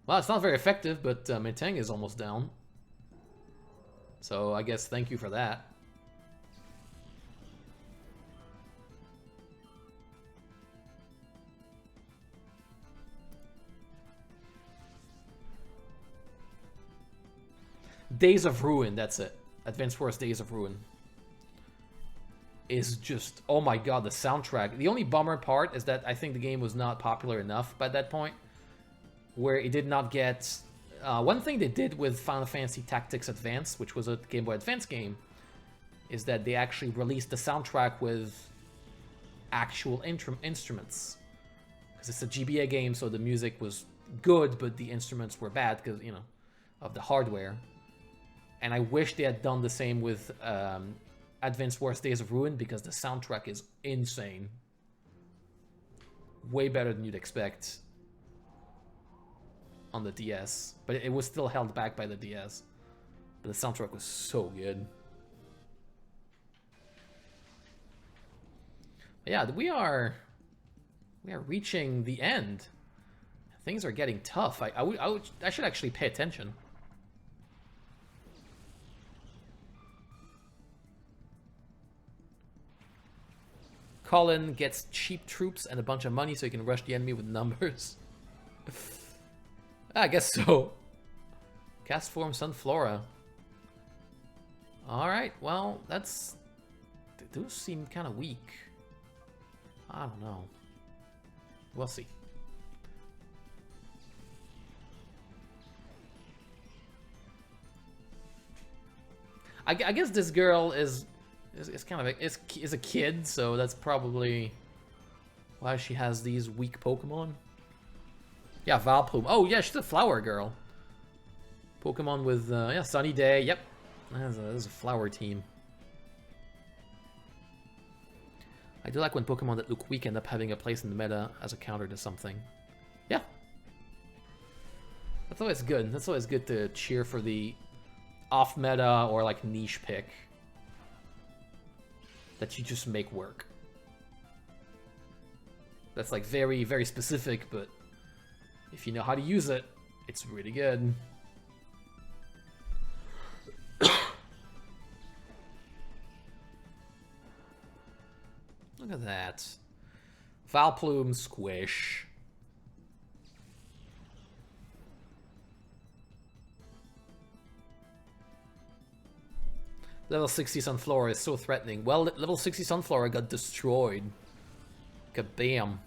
[SPEAKER 1] Well, it's not very effective, but Metang is almost down. So I guess thank you for that. Days of Ruin, that's it. Advance Wars Days of Ruin. Is just, oh my god, the soundtrack. The only bummer part is that I think the game was not popular enough by that point, where it did not get... one thing they did with Final Fantasy Tactics Advance, which was a Game Boy Advance game, is that they actually released the soundtrack with actual instruments. Because it's a GBA game, so the music was good, but the instruments were bad because, you know, of the hardware. And I wish they had done the same with Advance Wars Days of Ruin, because the soundtrack is insane. Way better than you'd expect on the DS. But it was still held back by the DS. But the soundtrack was so good. But yeah, we are reaching the end. Things are getting tough. I should actually pay attention. Colin gets cheap troops and a bunch of money so he can rush the enemy with numbers. I guess so. Cast form Sunflora. Alright, well, that's... They do seem kind of weak. I don't know. We'll see. I guess this girl is kind of is a kid, so that's probably why she has these weak Pokemon. Yeah, Valplume. Oh yeah, she's a flower girl. Pokemon with yeah, Sunny Day. Yep, that's a flower team. I do like when Pokemon that look weak end up having a place in the meta as a counter to something. Yeah, that's always good. That's always good to cheer for the off meta or like niche pick that you just make work. That's like very, very specific, but if you know how to use it, it's really good. Look at that. Valplume Squish. Level 60 Sunflora is so threatening. Well, level 60 Sunflora got destroyed. Kabam.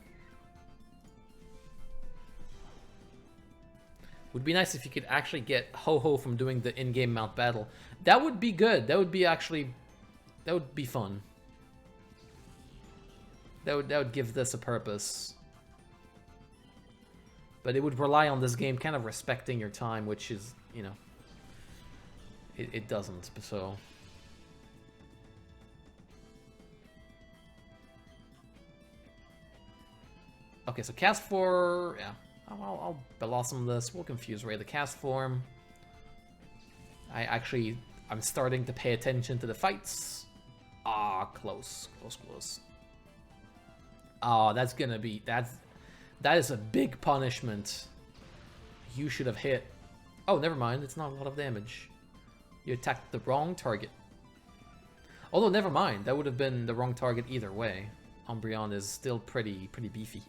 [SPEAKER 1] Would be nice if you could actually get Ho-Ho from doing the in-game mount battle. That would be good. That would be actually... That would be fun. That would give this a purpose. But it would rely on this game kind of respecting your time, which is, you know... It doesn't, so... Okay, so cast for... Yeah, I'll Blossom this. We'll confuse Ray. The cast form. I'm starting to pay attention to the fights. Ah, close. Close, close. Oh, that's gonna be... That is a big punishment. You should have hit. Oh, never mind. It's not a lot of damage. You attacked the wrong target. Although, never mind. That would have been the wrong target either way. Umbreon is still pretty beefy.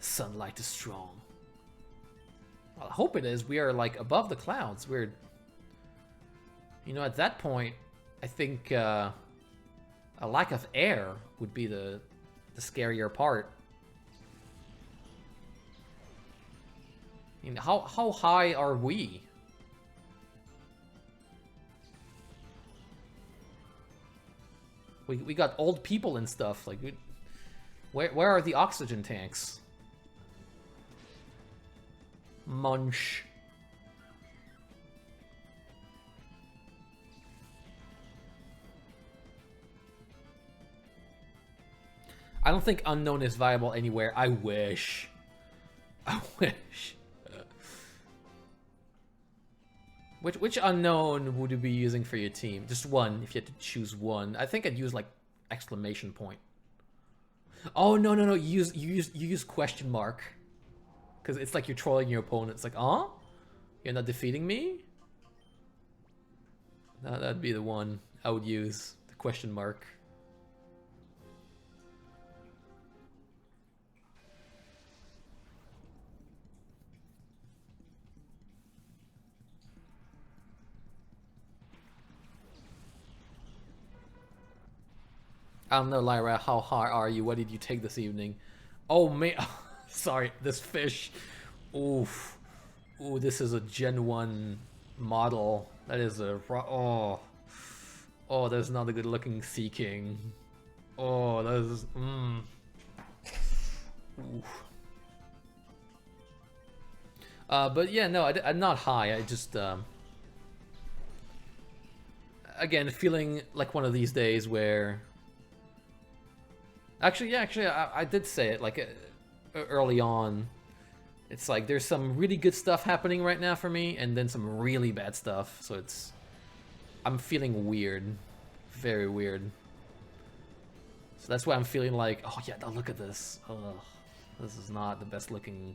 [SPEAKER 1] Sunlight is strong. Well, I hope it is. We are like above the clouds. We're, you know, at that point, I think a lack of air would be the scarier part. I mean, how high are we? We got old people and stuff. Like, where are the oxygen tanks? Munch. I don't think unknown is viable anywhere. I wish. I wish. Which unknown would you be using for your team? Just one, if you had to choose one. I think I'd use like exclamation point. Oh no. You use question mark. Because it's like you're trolling your opponent. It's like, oh? You're not defeating me? No, that'd be the one I would use. The question mark. I don't know, Lyra, how hard are you? What did you take this evening? Oh, man. Sorry, this fish. Oof. Ooh, this is a Gen 1 model. That is a... Oh. Oh, that's not a good looking Sea King. Oh, that is... Oof. But yeah, no, I'm not high. I just... Again, feeling like one of these days where... Actually, I did say it, like, early on. It's like, there's some really good stuff happening right now for me, and then some really bad stuff, so it's... I'm feeling weird. Very weird. So that's why I'm feeling like, oh yeah, look at this. Ugh, this is not the best looking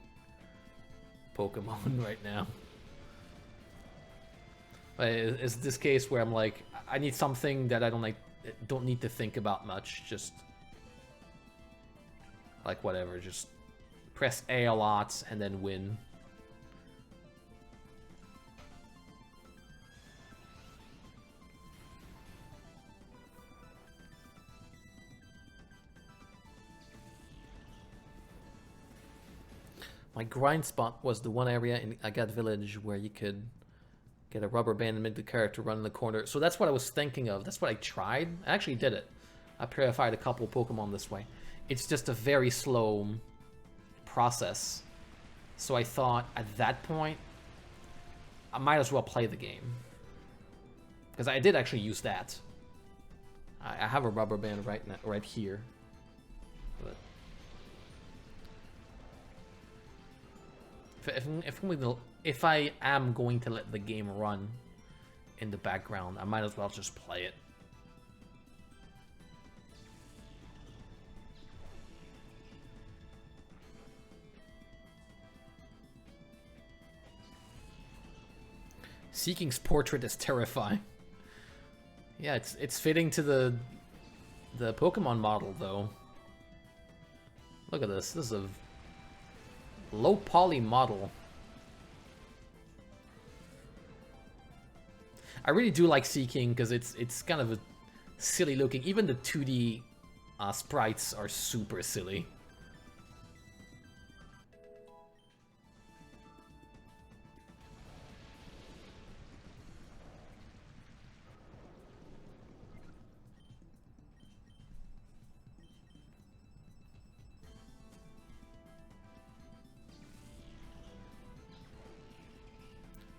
[SPEAKER 1] Pokemon right now. But it's this case where I'm like, I need something that I don't need to think about much, just... Like, whatever, just press A a lot and then win. My grind spot was the one area in Agat Village where you could get a rubber band and make the character run in the corner. So that's what I was thinking of. That's what I tried. I actually did it. I purified a couple Pokemon this way. It's just a very slow process. So I thought, at that point, I might as well play the game. Because I did actually use that. I have a rubber band right here. But if I am going to let the game run in the background, I might as well just play it. Seeking's portrait is terrifying. Yeah, it's fitting to the Pokemon model though. Look at this. This is a low poly model. I really do like Seeking because it's kind of a silly looking. Even the 2D sprites are super silly.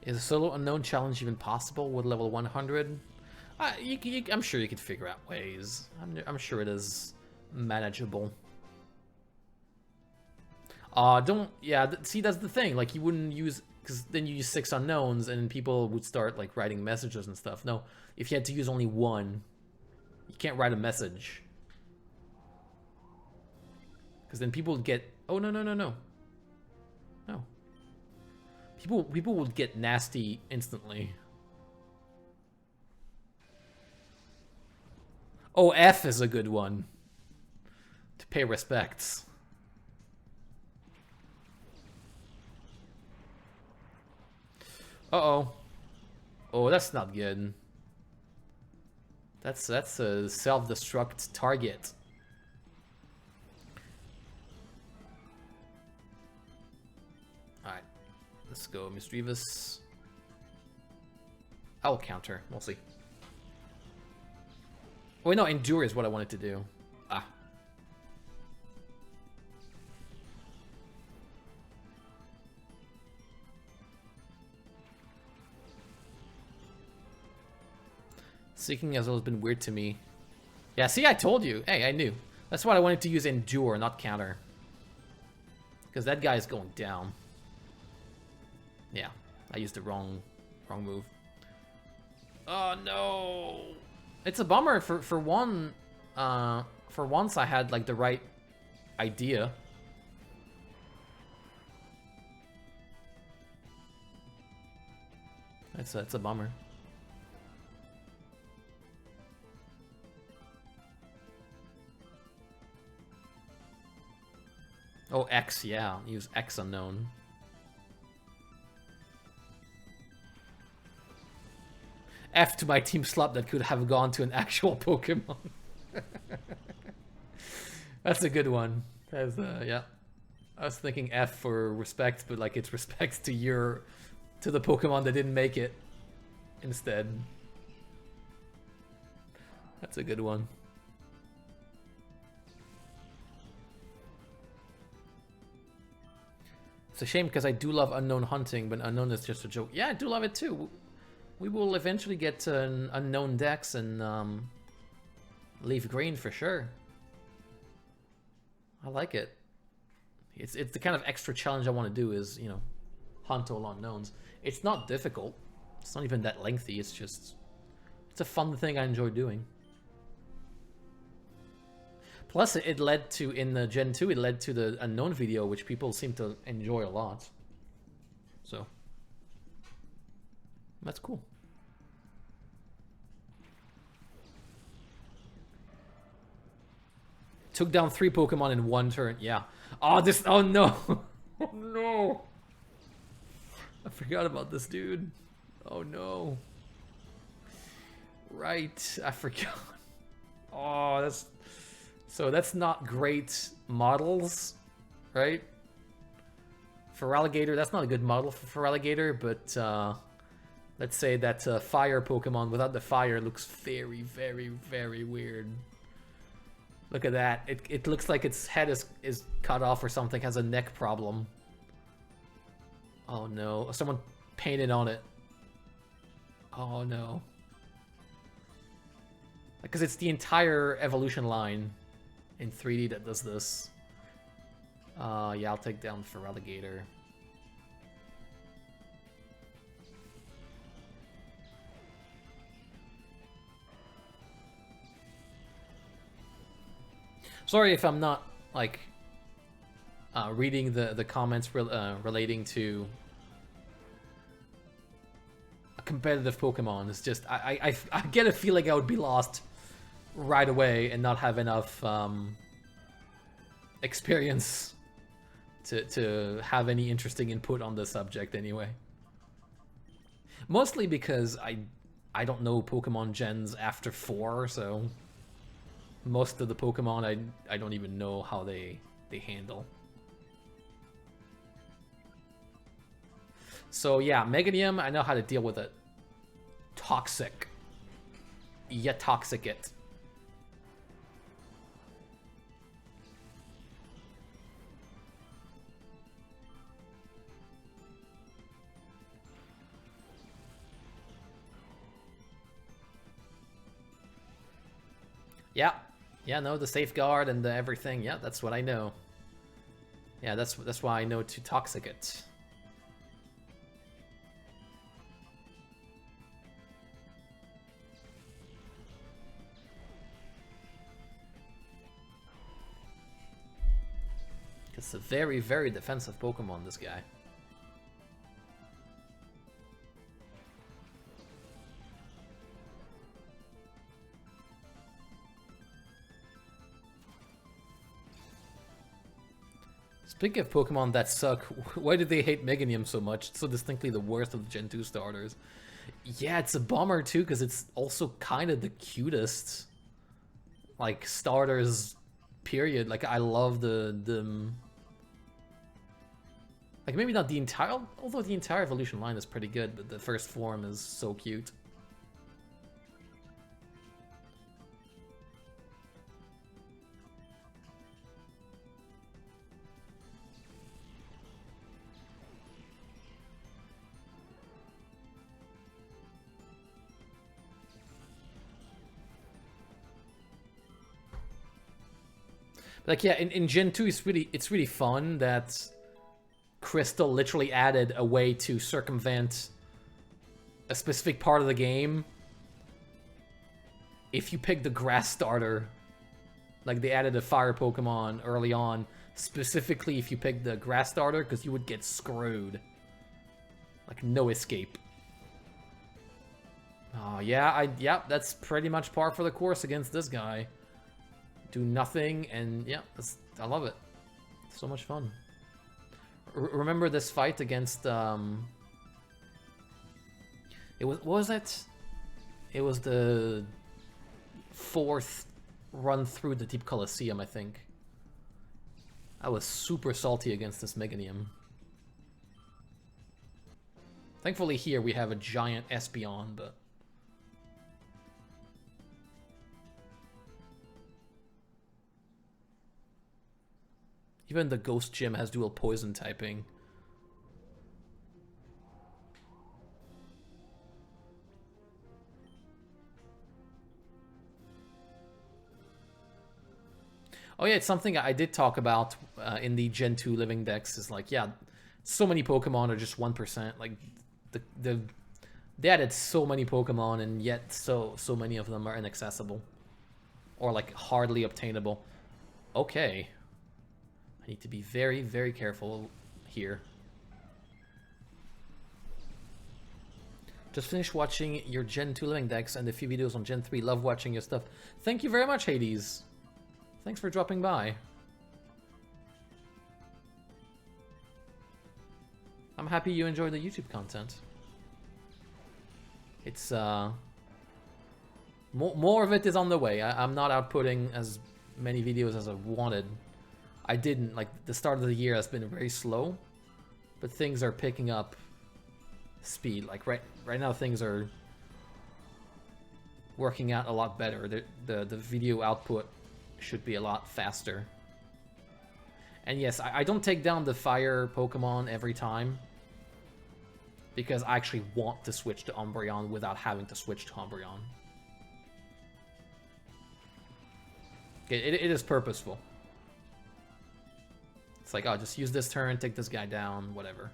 [SPEAKER 1] Is a solo unknown challenge even possible with level 100? I'm sure you could figure out ways. I'm sure it is manageable. See, that's the thing. Like, you wouldn't use, because then you use 6 unknowns and people would start like writing messages and stuff. No, if you had to use only one, you can't write a message. Because then people would get, oh no. No. People would get nasty instantly. Oh, F is a good one. To pay respects. Uh-oh. Oh, that's not good. That's a self-destruct target. Alright. Let's go, Misdreavus. I'll counter. We'll see. Wait, no, Endure is what I wanted to do. Ah. Seeking has always been weird to me. Yeah, see, I told you. Hey, I knew. That's why I wanted to use Endure, not Counter. Because that guy is going down. Yeah, I used the wrong move. Oh no! It's a bummer. For once I had like the right idea. It's a bummer. Oh, X, yeah. Use X unknown. F to my team slot that could have gone to an actual Pokemon. That's a good one. That's, yeah. I was thinking F for respect, but like it's respect to the Pokemon that didn't make it instead. That's a good one. It's a shame because I do love Unknown hunting, but Unknown is just a joke. Yeah, I do love it too. We will eventually get to an Unknown Dex and Leaf Green for sure. I like it. It's the kind of extra challenge I want to do is, you know, hunt all unknowns. It's not difficult. It's not even that lengthy. It's just, it's a fun thing I enjoy doing. Plus, it led to, in the Gen 2, it led to the Unknown video, which people seem to enjoy a lot. So, that's cool. Took down 3 Pokemon in 1 turn, yeah. Oh, this, oh no! Oh no! I forgot about this dude. Oh no. Right, I forgot. Oh, that's... So that's not great models, right? For Alligator, that's not a good model for Alligator, but let's say that fire Pokemon without the fire looks very, very, very weird. Look at that. It looks like its head is cut off or something, has a neck problem. Oh no, someone painted on it. Oh no. Because it's the entire evolution line in 3D that does this. Yeah, I'll take down for Alligator. Sorry if I'm not, like, reading the comments relating to a competitive Pokemon. It's just, I get a feeling I would be lost right away and not have enough experience to have any interesting input on the subject anyway. Mostly because I don't know Pokemon gens after 4, so most of the Pokemon I don't even know how they handle. So yeah, Meganium, I know how to deal with it. Toxic. Yeah, toxic it. Yeah. Yeah, no, the safeguard and the everything. Yeah, that's what I know. Yeah, that's why I know to toxic it. It's a very, very defensive Pokemon, this guy. Speaking of Pokemon that suck, why do they hate Meganium so much? It's so distinctly the worst of the Gen 2 starters. Yeah, it's a bummer too, because it's also kind of the cutest, like, starters, period. Like, I love the like, maybe not the entire, although the entire evolution line is pretty good, but the first form is so cute. Like, yeah, in Gen 2, it's really fun that Crystal literally added a way to circumvent a specific part of the game if you pick the grass starter. Like, they added a fire Pokemon early on, specifically if you pick the grass starter, because you would get screwed. Like, no escape. Oh, yeah, that's pretty much par for the course against this guy. Do nothing, and yeah, I love it. So much fun. Remember this fight against, what was it? It was the 4th run through the Deep Colosseum, I think. I was super salty against this Meganium. Thankfully here we have a giant Espeon, but... even the Ghost Gym has dual poison typing. Oh yeah, it's something I did talk about in the Gen 2 living decks, is like, yeah, so many Pokemon are just 1%. Like, they added so many Pokemon, and yet so many of them are inaccessible. Or, like, hardly obtainable. Okay. I need to be very, very careful here. Just finished watching your Gen 2 living decks and a few videos on Gen 3. Love watching your stuff. Thank you very much, Hades. Thanks for dropping by. I'm happy you enjoy the YouTube content. It's, more of it is on the way. I'm not outputting as many videos as I wanted. I didn't, like, the start of the year has been very slow, but things are picking up speed. Like, right now things are working out a lot better. The video output should be a lot faster. And yes, I don't take down the fire Pokemon every time, because I actually want to switch to Umbreon without having to switch to Umbreon. Okay, it is purposeful. It's like, oh, just use this turn, take this guy down, whatever.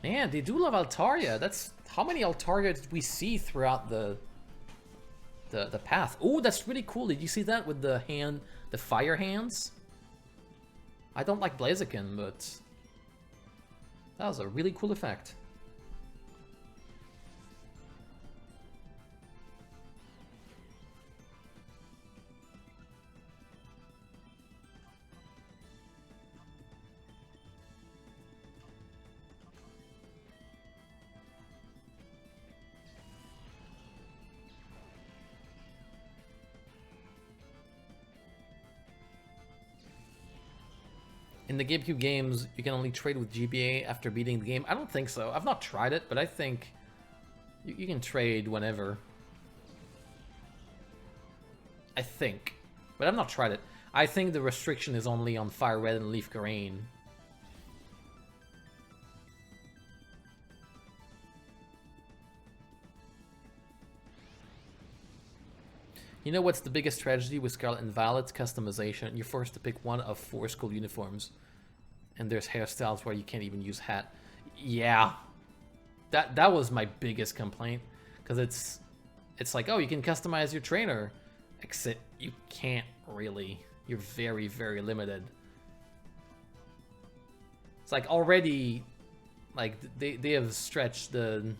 [SPEAKER 1] Man, they do love Altaria. That's how many Altaria did we see throughout the path? Oh, that's really cool. Did you see that with the fire hands? I don't like Blaziken, but that was a really cool effect. In the GameCube games, you can only trade with GBA after beating the game. I don't think so. I've not tried it, but I think you can trade whenever. I think. But I've not tried it. I think the restriction is only on Fire Red and Leaf Green. You know what's the biggest tragedy with Scarlet and Violet's customization? You're forced to pick one of 4 school uniforms. And there's hairstyles where you can't even use hat. Yeah. That was my biggest complaint. Because it's like, oh, you can customize your trainer. Except you can't really. You're very, very limited. It's like already, like, they have stretched the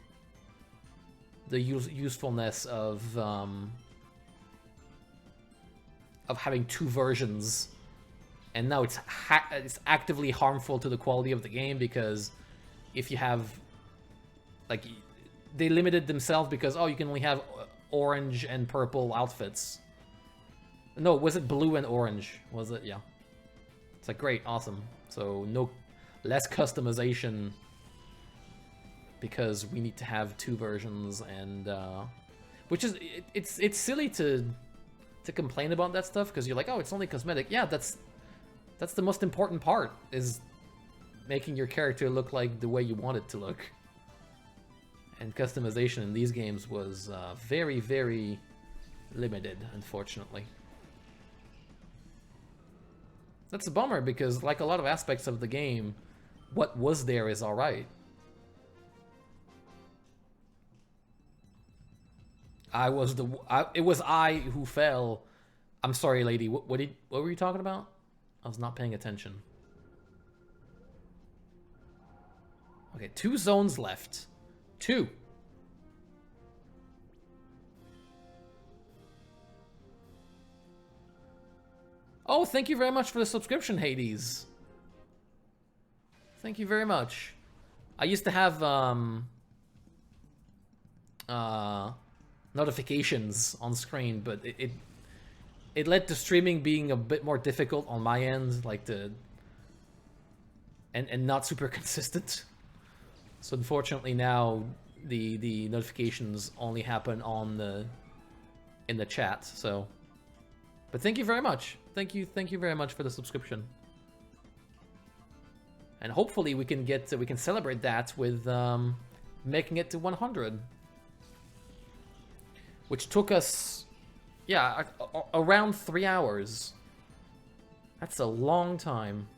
[SPEAKER 1] usefulness of having 2 versions, and now it's actively harmful to the quality of the game, because if you have, like, they limited themselves because, oh, you can only have orange and purple outfits. No, was it blue and orange? Was it? Yeah. It's like, great, awesome. So no less customization because we need to have 2 versions, and which is it's silly to complain about that stuff because you're like, oh, it's only cosmetic. Yeah, that's the most important part, is making your character look like the way you want it to look. And customization in these games was very, very limited, unfortunately. That's a bummer because, like a lot of aspects of the game, what was there is alright. It was I who fell. I'm sorry, lady. What were you talking about? I was not paying attention. Okay, 2 zones left. 2. Oh, thank you very much for the subscription, Hades. Thank you very much. I used to have notifications on screen, but it led to streaming being a bit more difficult on my end, like and not super consistent. So unfortunately now the notifications only happen on in the chat. So, but thank you very much. Thank you very much for the subscription. And hopefully we can celebrate that with making it to 100, which took us, yeah, around 3 hours. That's a long time.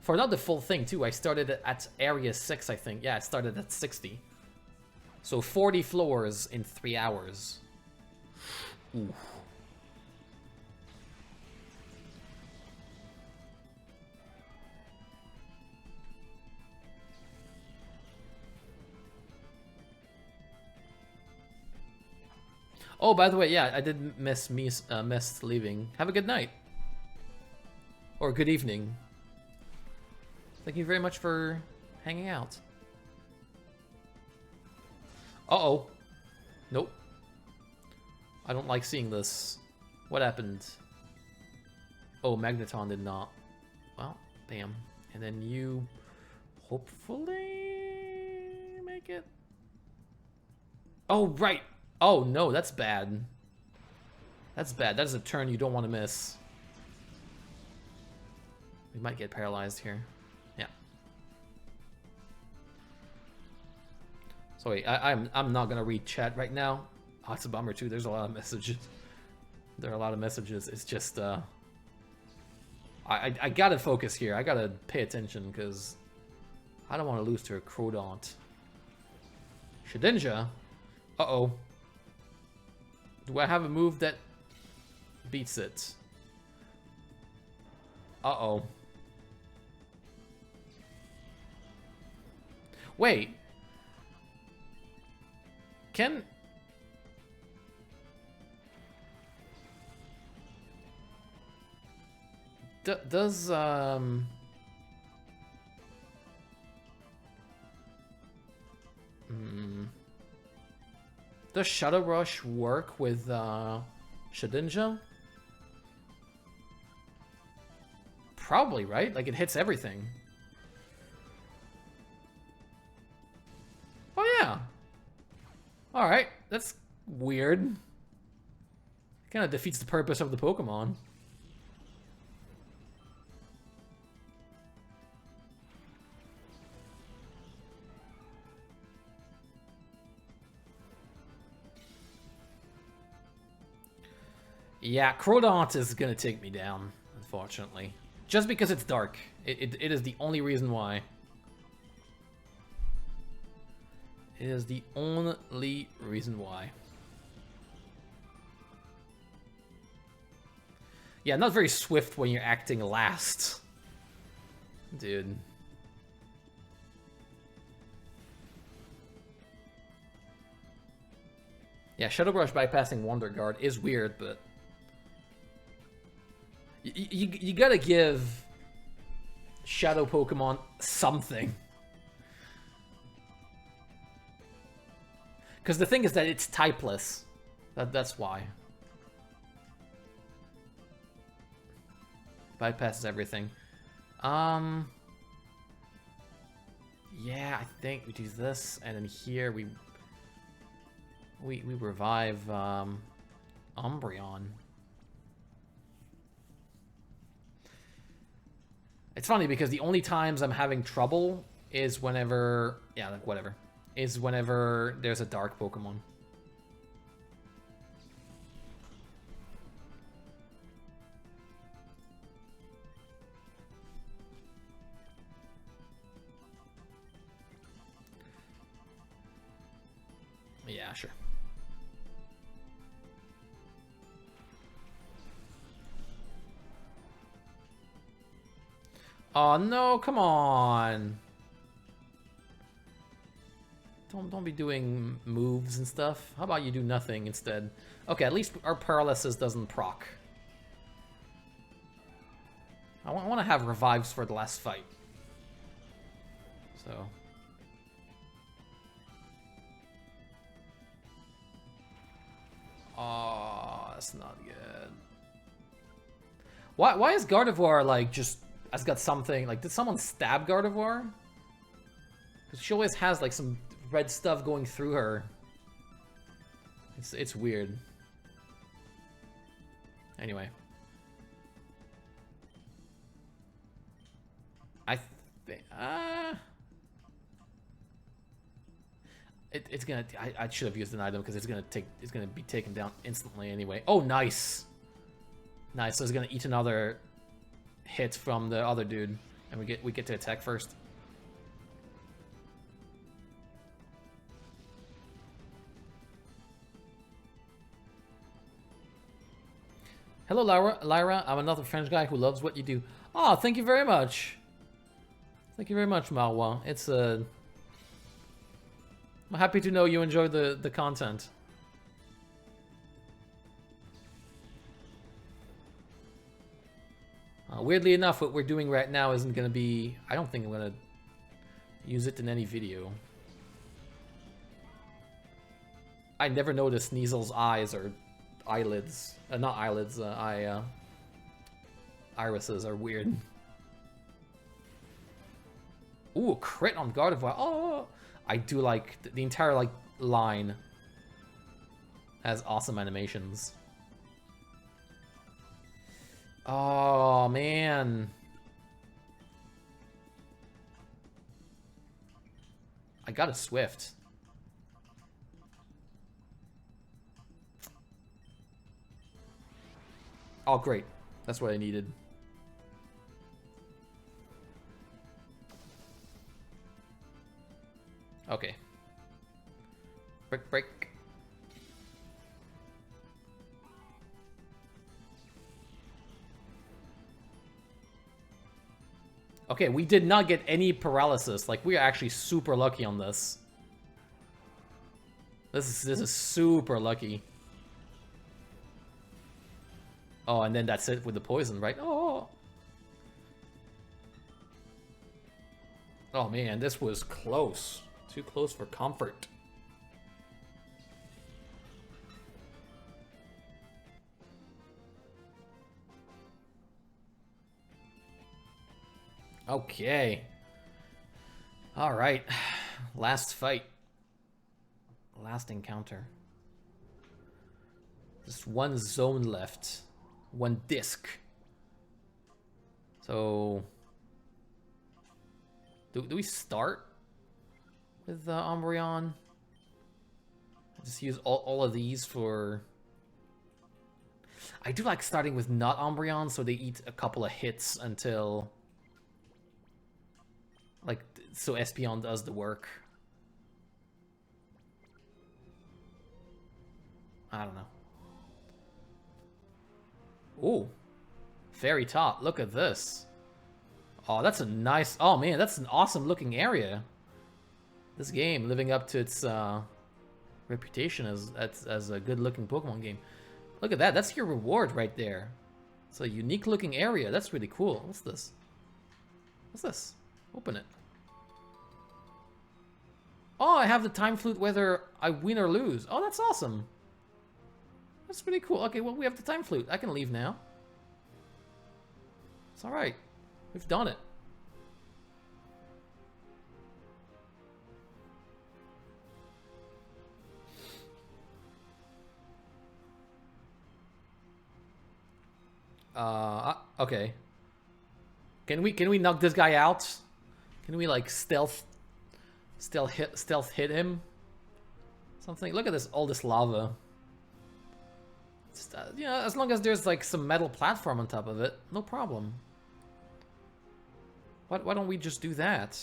[SPEAKER 1] For not the full thing too. I started at area 6, I think. Yeah, I started at 60. So 40 floors in 3 hours. Ooh. Oh, by the way, yeah, I did miss leaving. Have a good night. Or good evening. Thank you very much for hanging out. Uh-oh. Nope. I don't like seeing this. What happened? Oh, Magneton did not. Well, damn. And then you hopefully make it. Oh, right. Oh, no, that's bad. That's bad. That is a turn you don't want to miss. We might get paralyzed here. Yeah. Sorry, I'm not gonna read chat right now. Oh, it's a bummer too. There's a lot of messages. There are a lot of messages. It's just I gotta focus here. I gotta pay attention because I don't want to lose to a Crodont. Shedinja. Uh-oh. Do I have a move that beats it? Uh-oh. Wait. Can... does, Does Shadow Rush work with Shedinja? Probably, right? Like, it hits everything. Oh, yeah. Alright, that's weird. Kind of defeats the purpose of the Pokemon. Yeah, Crodont is gonna take me down, unfortunately. Just because it's dark. It is the only reason why. It is the only reason why. Yeah, not very swift when you're acting last. Dude. Yeah, Shadow Rush bypassing Wonder Guard is weird, but... You gotta give Shadow Pokemon something. Because the thing is that it's typeless. That's why. Bypasses everything. Yeah, I think we do this, and then here we revive Umbreon. It's funny because the only times I'm having trouble is whenever, yeah, like whatever, is whenever there's a dark Pokemon. Yeah, sure. Oh no, come on. Don't be doing moves and stuff. How about you do nothing instead? Okay, at least our paralysis doesn't proc. I want to have revives for the last fight. So. Oh, that's not good. Why is Gardevoir like just has got something like, did someone stab Gardevoir? Because she always has like some red stuff going through her. It's weird. Anyway. I think it's gonna, I should have used an item because it's gonna be taken down instantly anyway. Oh, nice. Nice. So it's gonna eat another hit from the other dude, and we get to attack first. Hello, Lyra. I'm another French guy who loves what you do. Oh, thank you very much. Thank you very much, Marwa. It's I'm happy to know you enjoy the content. Weirdly enough, what we're doing right now isn't going to be... I don't think I'm going to use it in any video. I never noticed Sneasel's eyes or eyelids. Not eyelids, irises are weird. Ooh, a crit on Gardevoir. Oh! I do like... The entire, like, line has awesome animations. Oh, man. I got a Swift. Oh, great. That's what I needed. Okay. Break. Okay, we did not get any paralysis. Like, we are actually super lucky on this. This is super lucky. Oh, and then that's it with the poison, right? Oh. Oh man, this was close. Too close for comfort. Okay. All right. Last fight. Last encounter. Just one zone left. One disc. So... Do we start with Umbreon? Just use all of these for... I do like starting with not Umbreon, so they eat a couple of hits until... Like, so Espeon does the work. I don't know. Ooh. Fairy Top, look at this. Oh, that's a nice... Oh, man, that's an awesome looking area. This game, living up to its reputation as a good looking Pokemon game. Look at that, that's your reward right there. It's a unique looking area, that's really cool. What's this? What's this? Open it. Oh, I have the time flute whether I win or lose. Oh, that's awesome. That's pretty cool. Okay, well, we have the time flute. I can leave now. It's alright. We've done it. Okay. Can we knock this guy out? Can we like stealth hit him? Something. Look at this, all this lava. It's, you know, as long as there's like some metal platform on top of it, no problem. Why don't we just do that?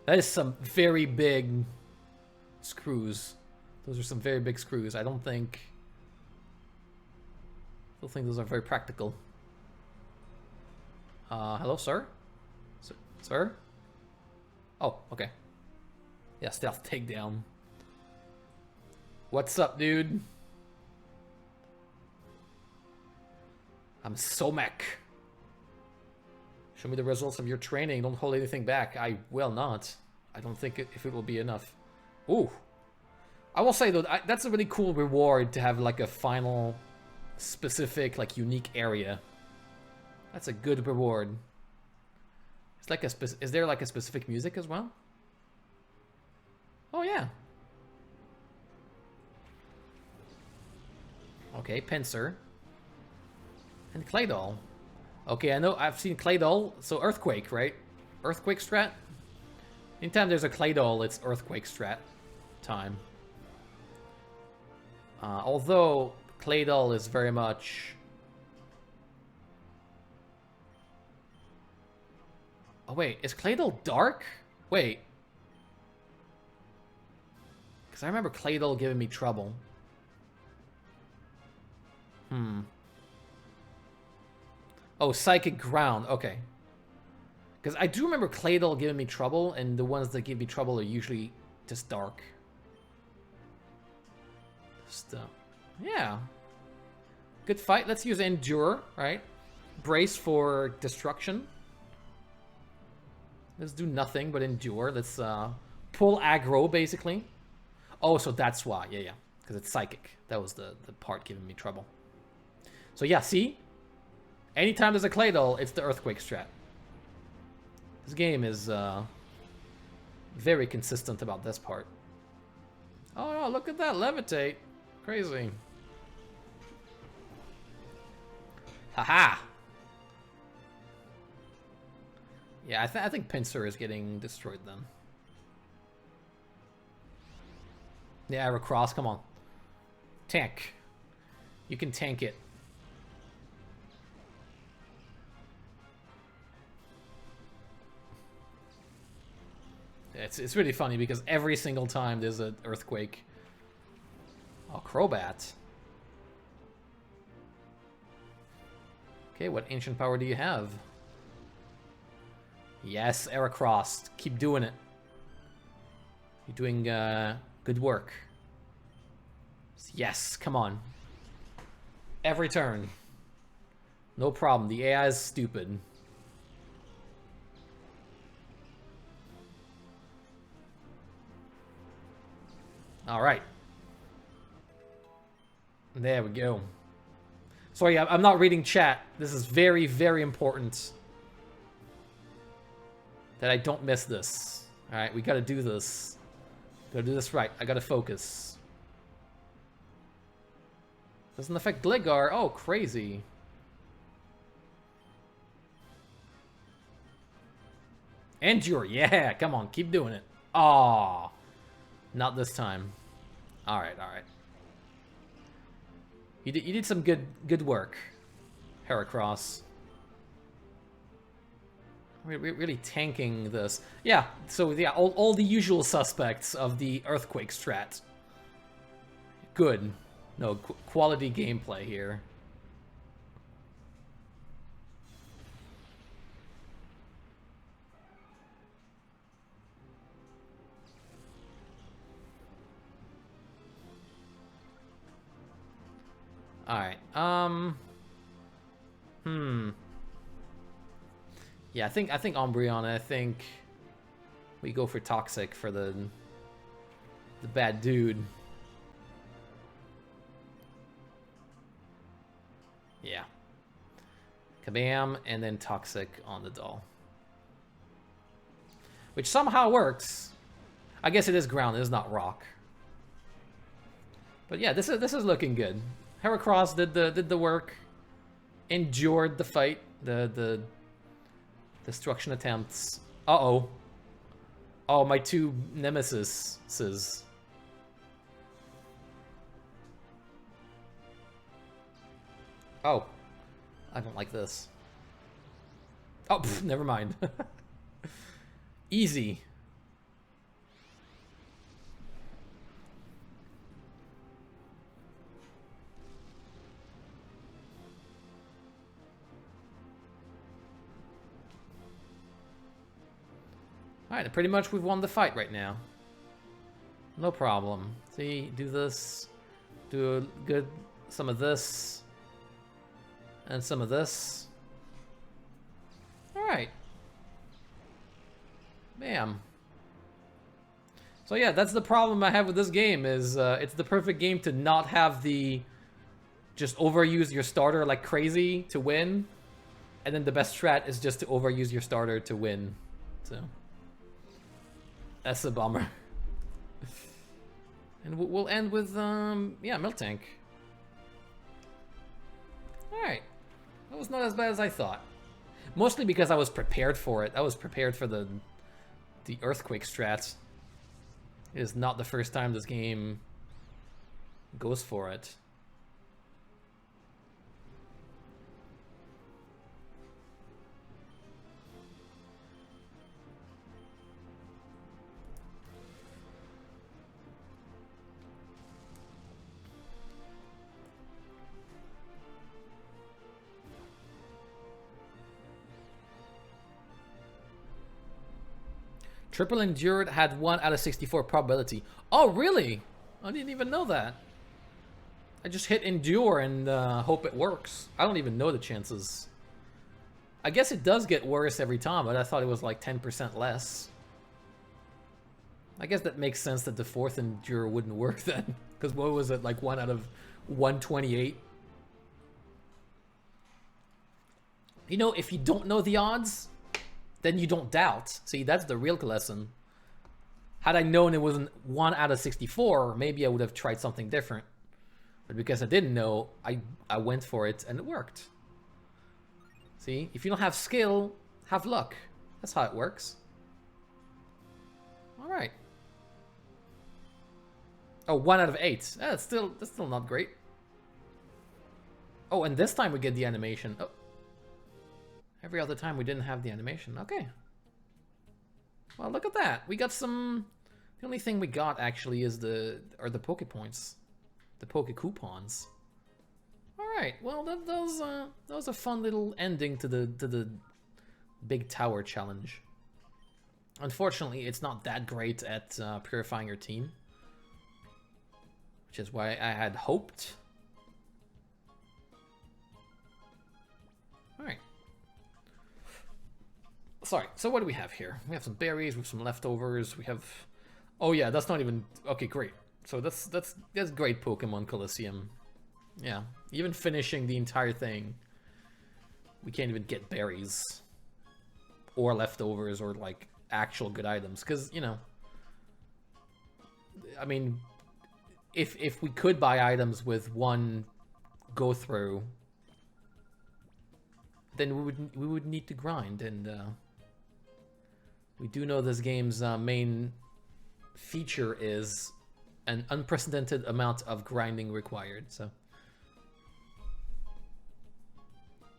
[SPEAKER 1] That is some very big screws. Those are some very big screws. I don't think those are very practical. Hello, sir? Sir? Oh, okay. Yeah, stealth takedown. What's up, dude? I'm Somek. Show me the results of your training. Don't hold anything back. I will not. I don't think if it will be enough. Ooh. I will say, though, that's a really cool reward to have, like, a final specific, like, unique area. That's a good reward. It's like is there, like, a specific music as well? Oh, yeah. Okay, Pinsir. And Claydol. Okay, I know I've seen Claydol, so Earthquake, right? Earthquake strat? Anytime there's a Claydol, it's Earthquake strat time. Although Claydol is very much... Oh wait, is Claydol dark? Wait. Because I remember Claydol giving me trouble. Oh, Psychic Ground. Okay. Because I do remember Claydol giving me trouble, and the ones that give me trouble are usually just dark. Just, yeah. Good fight. Let's use Endure, right? Brace for destruction. Let's do nothing but Endure. Let's pull aggro, basically. Oh, so that's why. Yeah, yeah. Because it's Psychic. That was the part giving me trouble. So yeah, see? Anytime there's a Claydol, it's the Earthquake strat. This game is very consistent about this part. Oh no, look at that, levitate. Crazy. Haha! Yeah, I think Pinsir is getting destroyed then. Yeah, Heracross, come on. Tank. You can tank it. It's really funny because every single time there's an Earthquake. Oh, Crobat. Okay, what ancient power do you have? Yes, Heracross. Keep doing it. You're doing good work. Yes, come on. Every turn. No problem. The AI is stupid. All right. There we go. Sorry, I'm not reading chat. This is very, very important that I don't miss this. All right, we gotta do this. Gotta do this right. I gotta focus. Doesn't affect Gligar. Oh, crazy. Endure. Yeah, come on. Keep doing it. Aw. Not this time. All right, all right. You did some good work, Heracross. We're really tanking this. Yeah, so yeah, all the usual suspects of the Earthquake strat. Good. No, quality gameplay here. Alright, yeah, I think Umbreon, I think we go for Toxic for the bad dude. Yeah. Kabam, and then Toxic on the doll. Which somehow works. I guess it is ground, it is not rock. But yeah, this is looking good. Heracross did the work. endured the fight, the destruction attempts. Uh-oh. Oh, my two nemesis. Oh. I don't like this. Oh, pff, never mind. Easy. Alright, pretty much we've won the fight right now. No problem. See, do this. Do good some of this. And some of this. Alright. Bam. So yeah, that's the problem I have with this game, is it's the perfect game to not have the just overuse your starter like crazy to win. And then the best strat is just to overuse your starter to win. So that's a bummer. And we'll end with, yeah, Miltank. Alright. That was not as bad as I thought. Mostly because I was prepared for it. I was prepared for the Earthquake strats. It is not the first time this game goes for it. Triple Endured had 1 out of 64 probability. Oh, really? I didn't even know that. I just hit Endure and hope it works. I don't even know the chances. I guess it does get worse every time, but I thought it was like 10% less. I guess that makes sense that the 4th Endure wouldn't work then. Because what was it, like 1 out of 128? You know, if you don't know the odds, then you don't doubt. See, that's the real lesson. Had I known it wasn't 1 out of 64, maybe I would have tried something different. But because I didn't know, I went for it and it worked. See, if you don't have skill, have luck. That's how it works. All right. Oh, 1 out of 8. That's still not great. Oh, and this time we get the animation. Oh. Every other time we didn't have the animation. Okay. Well, look at that. We got some... The only thing we got, actually, is the Poke Points. The Poke Coupons. Alright, well, that was a fun little ending to the Big Tower Challenge. Unfortunately, it's not that great at purifying your team. Which is why I had hoped. Alright. Sorry, so what do we have here? We have some berries, we have some leftovers, we have... Oh yeah, that's not even... Okay, great. So that's great, Pokémon Colosseum. Yeah, even finishing the entire thing, we can't even get berries. Or leftovers, or like, actual good items. Because, you know... I mean... If we could buy items with one go-through... then we would need to grind, and... we do know this game's main feature is an unprecedented amount of grinding required, so...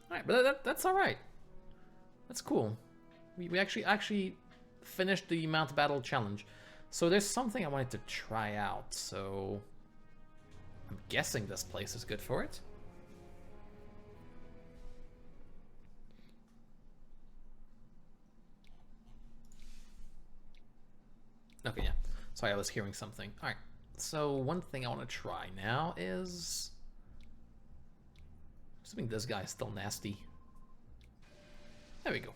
[SPEAKER 1] Alright, but that's alright. That's cool. We actually finished the Mount Battle Challenge. So there's something I wanted to try out, so... I'm guessing this place is good for it. Okay, yeah. Sorry, I was hearing something. Alright, so one thing I want to try now is... Assuming this guy is still nasty. There we go.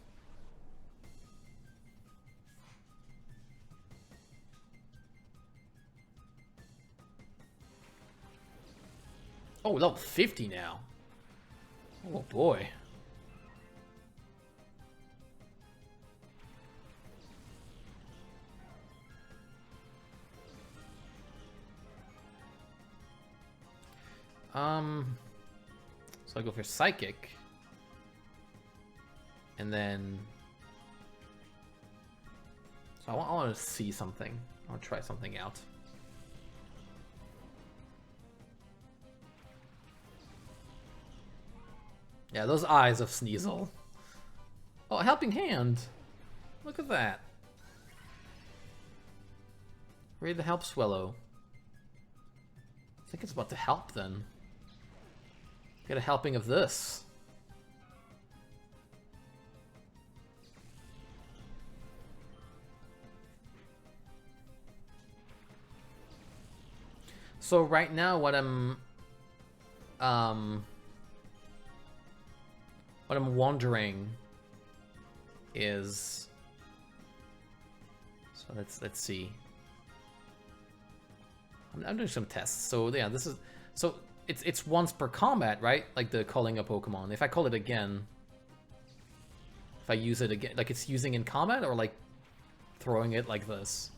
[SPEAKER 1] Oh, level 50 now. Oh boy. So I go for Psychic. And then... So I want to see something. I want to try something out. Yeah, those eyes of Sneasel. Oh, a helping hand. Look at that. Ready to help Swellow. I think it's about to help then. Get a helping of this. So right now what I'm wondering is, so let's see. I'm doing some tests. So yeah, this is, so it's once per combat, right? Like the calling a Pokemon. If I call it again, if I use it again, like it's using in combat or like throwing it like this.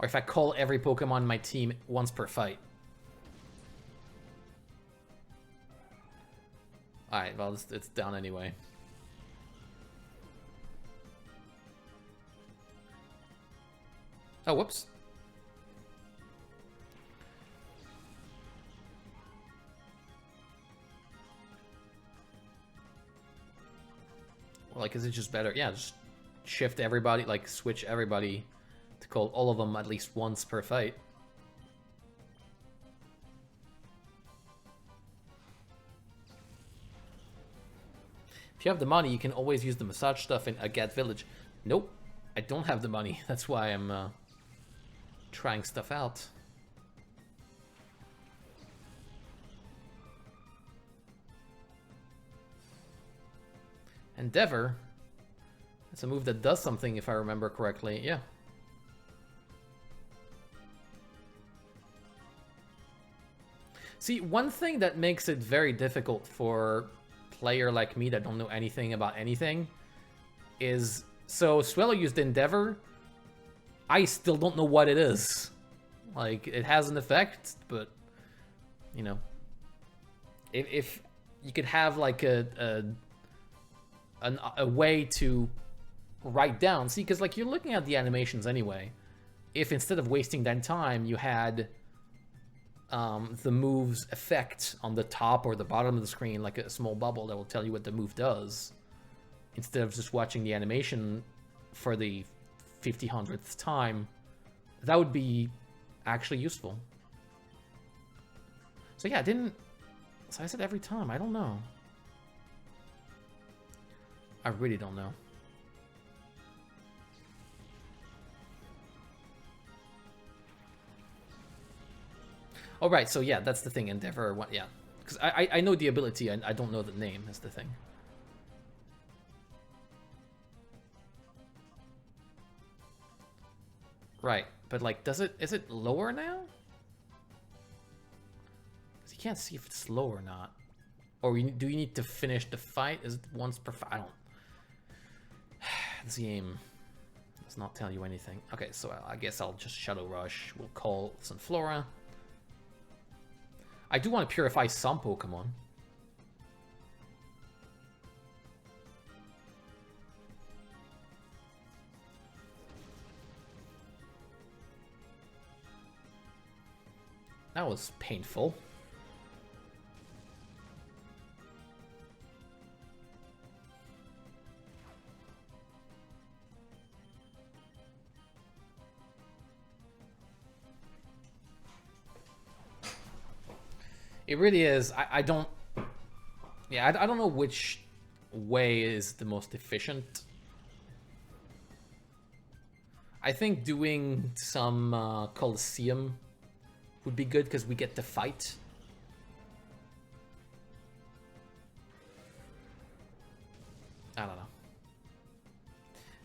[SPEAKER 1] Or if I call every Pokemon in my team once per fight. Alright, well, it's down anyway. Oh, whoops. Well, like, is it just better? Yeah, just shift everybody, like, switch everybody to call all of them at least once per fight. If you have the money, you can always use the massage stuff in Agat Village. Nope, I don't have the money. That's why I'm trying stuff out. Endeavor. It's a move that does something, if I remember correctly. Yeah. See, one thing that makes it very difficult for a player like me that don't know anything about anything is, so Swellow used Endeavor. I still don't know what it is. Like, it has an effect, but, you know, if you could have like a way to write down, see, because like you're looking at the animations anyway. If instead of wasting that time, you had the move's effect on the top or the bottom of the screen, like a small bubble that will tell you what the move does, instead of just watching the animation for the 50-100th time, that would be actually useful. So yeah, so I said every time, I don't know. I really don't know. Oh, right, so yeah, that's the thing, Endeavor, what, yeah. Because I know the ability, I don't know the name, is the thing. Right, but like, is it lower now? Because you can't see if it's low or not. Or do you need to finish the fight? Is it once per fight? I don't... This game does not tell you anything. Okay, so I guess I'll just Shadow Rush. We'll call Sunflora. I do want to purify some Pokemon. That was painful. It really is. I don't... Yeah, I don't know which way is the most efficient. I think doing some Colosseum would be good because we get to fight. I don't know.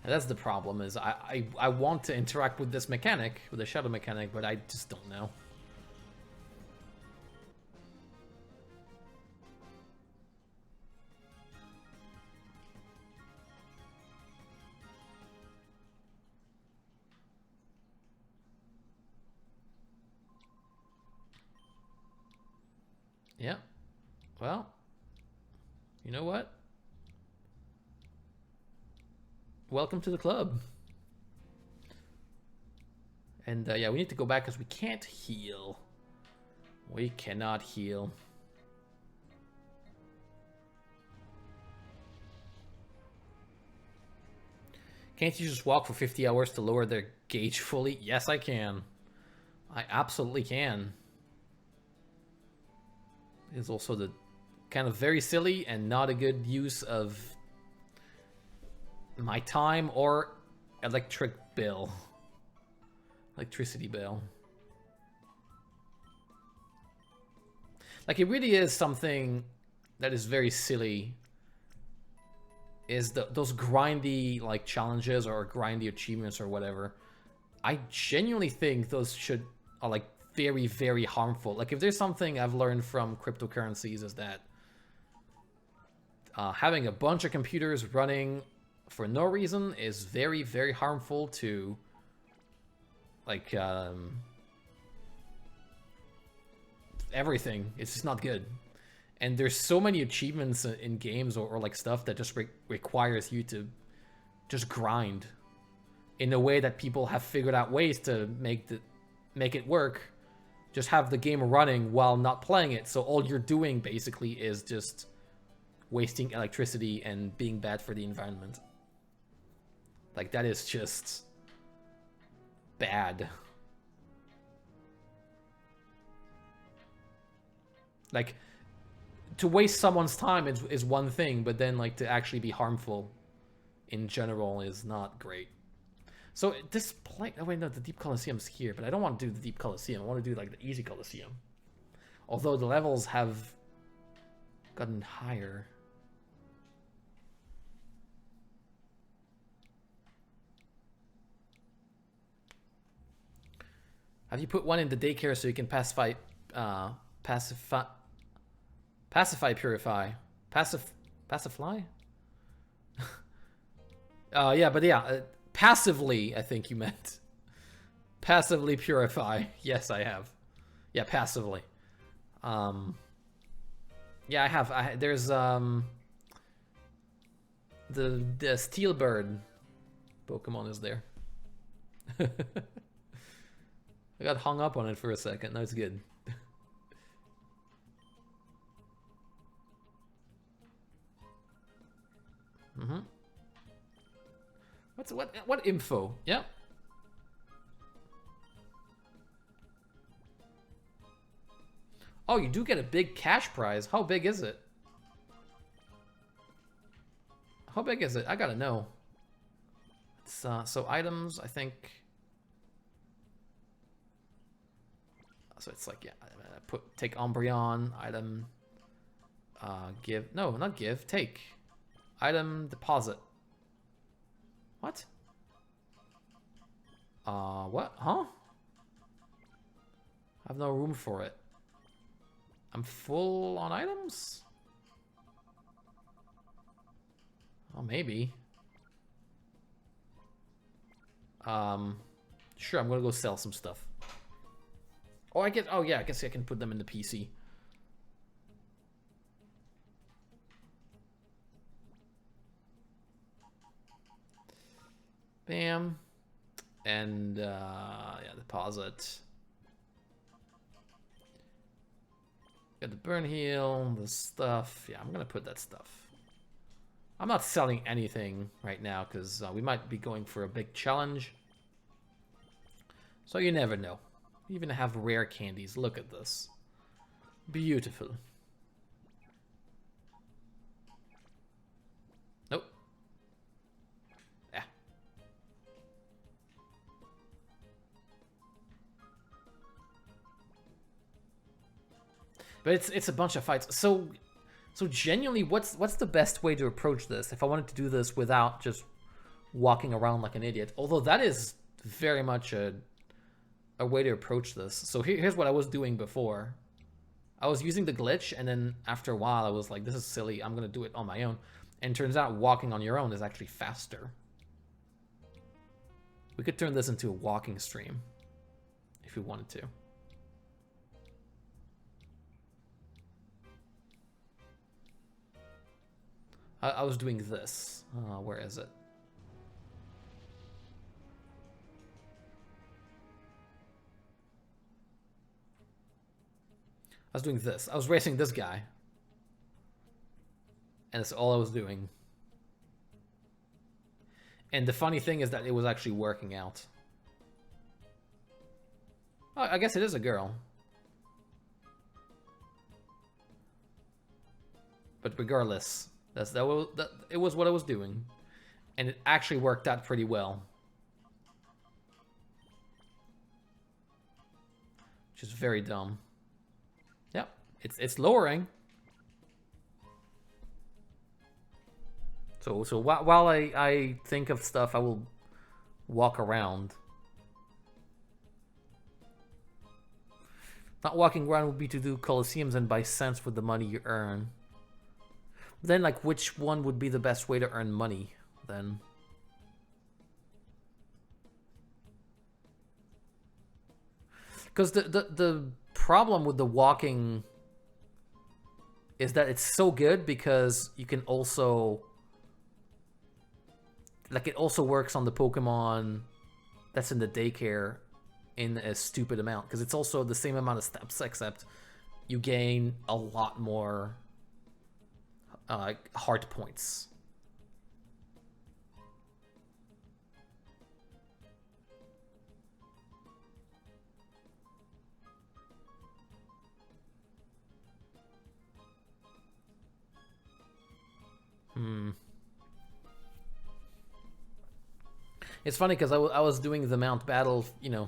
[SPEAKER 1] And that's the problem, is I want to interact with this mechanic, with the shadow mechanic, but I just don't know. Yeah. Well, you know what? Welcome to the club. And yeah, we need to go back because we can't heal. We cannot heal. Can't you just walk for 50 hours to lower their gauge fully? Yes, I can. I absolutely can. It's also the kind of very silly and not a good use of my time or electricity bill. Like, it really is something that is very silly. Is those grindy like challenges or grindy achievements or whatever. I genuinely think those are like very, very harmful. Like, if there's something I've learned from cryptocurrencies is that having a bunch of computers running for no reason is very, very harmful to like everything. It's just not good. And there's so many achievements in games or like stuff that just requires you to just grind in a way that people have figured out ways to make it work. Just have the game running while not playing it. So all you're doing basically is just wasting electricity and being bad for the environment. Like, that is just bad. Like, to waste someone's time is one thing, but then like to actually be harmful in general is not great. So this play, oh wait, no, the Deep Colosseum's here, but I don't want to do the Deep Colosseum. I want to do like the Easy Colosseum. Although the levels have gotten higher. Have you put one in the daycare so you can pacify yeah, but yeah, passively, I think you meant. Passively purify. Yes, I have. Yeah, passively. Yeah, I have. There's the steel bird Pokemon is there. I got hung up on it for a second. No, it's good. Mm-hmm. What info? Yeah. Oh, you do get a big cash prize. How big is it? How big is it? I gotta know. It's so items, I think. So it's like, yeah, take Umbreon item. Give, no, not give, take. Item deposit. What? What? Huh? I have no room for it. I'm full on items? Oh, maybe. Sure, I'm gonna go sell some stuff. Oh, oh yeah, I guess I can put them in the PC. Bam. And, yeah, deposit. Got the burn heal, the stuff. Yeah, I'm gonna put that stuff. I'm not selling anything right now because we might be going for a big challenge. So you never know. We even have rare candies. Look at this. Beautiful. Nope. Yeah. But it's a bunch of fights. So genuinely, what's the best way to approach this if I wanted to do this without just walking around like an idiot? Although that is very much a way to approach this. So here's what I was doing before. I was using the glitch, and then after a while I was like, this is silly, I'm gonna do it on my own. And turns out walking on your own is actually faster. We could turn this into a walking stream if we wanted to. I was doing this. Where is it? I was doing this. I was racing this guy. And that's all I was doing. And the funny thing is that it was actually working out. Oh, I guess it is a girl. But regardless, it was what I was doing. And it actually worked out pretty well. Which is very dumb. Yep, it's lowering. So while I think of stuff, I will walk around. Not walking around would be to do Colosseums and buy cents with the money you earn. Then, like, which one would be the best way to earn money, then? Because the problem with the walking is that it's so good because you can also... Like, it also works on the Pokemon that's in the daycare in a stupid amount. Because it's also the same amount of steps, except you gain a lot more heart points. It's funny because I was doing the Mount Battle, you know,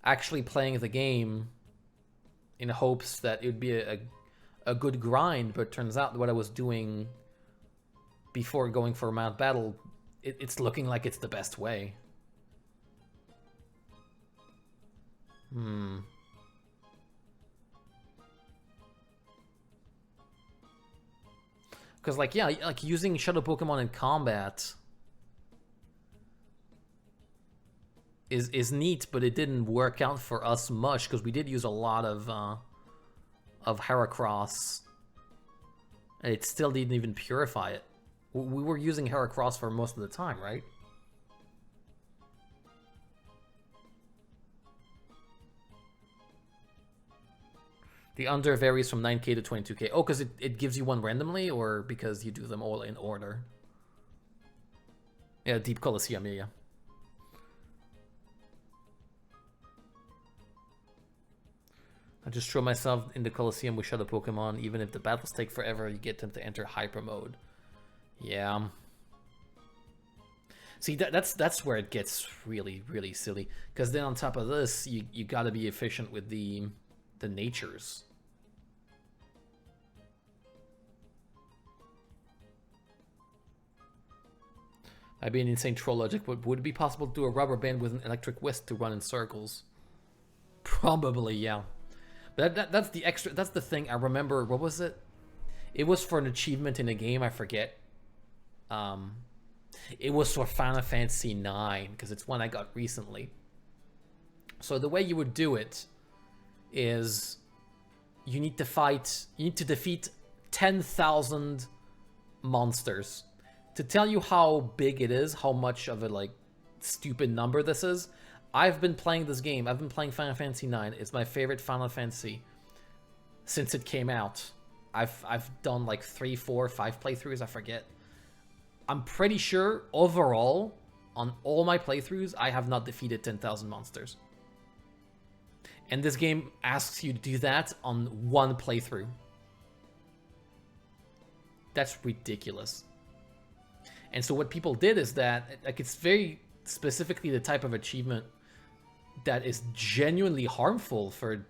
[SPEAKER 1] actually playing the game in hopes that it would be a good grind, but it turns out what I was doing before going for Mount Battle, it's looking like it's the best way. Because, like, yeah, like using Shadow Pokemon in combat is neat, but it didn't work out for us much because we did use a lot of Heracross, and it still didn't even purify it. We were using Heracross for most of the time, right? The under varies from 9k to 22k. Oh, because it gives you one randomly, or because you do them all in order? Yeah, Deep Colosseum, yeah. I just throw myself in the Colosseum with Shadow Pokemon. Even if the battles take forever, you get them to enter Hyper Mode. Yeah. See, that's where it gets really, really silly. Because then on top of this, you gotta be efficient with the natures. I'd be an insane troll logic, but would it be possible to do a rubber band with an electric whisk to run in circles? Probably, yeah. But that's the extra. That's the thing. I remember. What was it? It was for an achievement in a game. I forget. It was for Final Fantasy IX because it's one I got recently. So the way you would do it is you need to fight. You need to defeat 10,000 monsters. To tell you how big it is, how much of a like stupid number this is. I've been playing this game. I've been playing Final Fantasy IX. It's my favorite Final Fantasy since it came out. I've done like 3, 4, 5 playthroughs. I forget. I'm pretty sure overall on all my playthroughs I have not defeated 10,000 monsters. And this game asks you to do that on one playthrough. That's ridiculous. And so what people did is that like it's very specifically the type of achievement that is genuinely harmful for,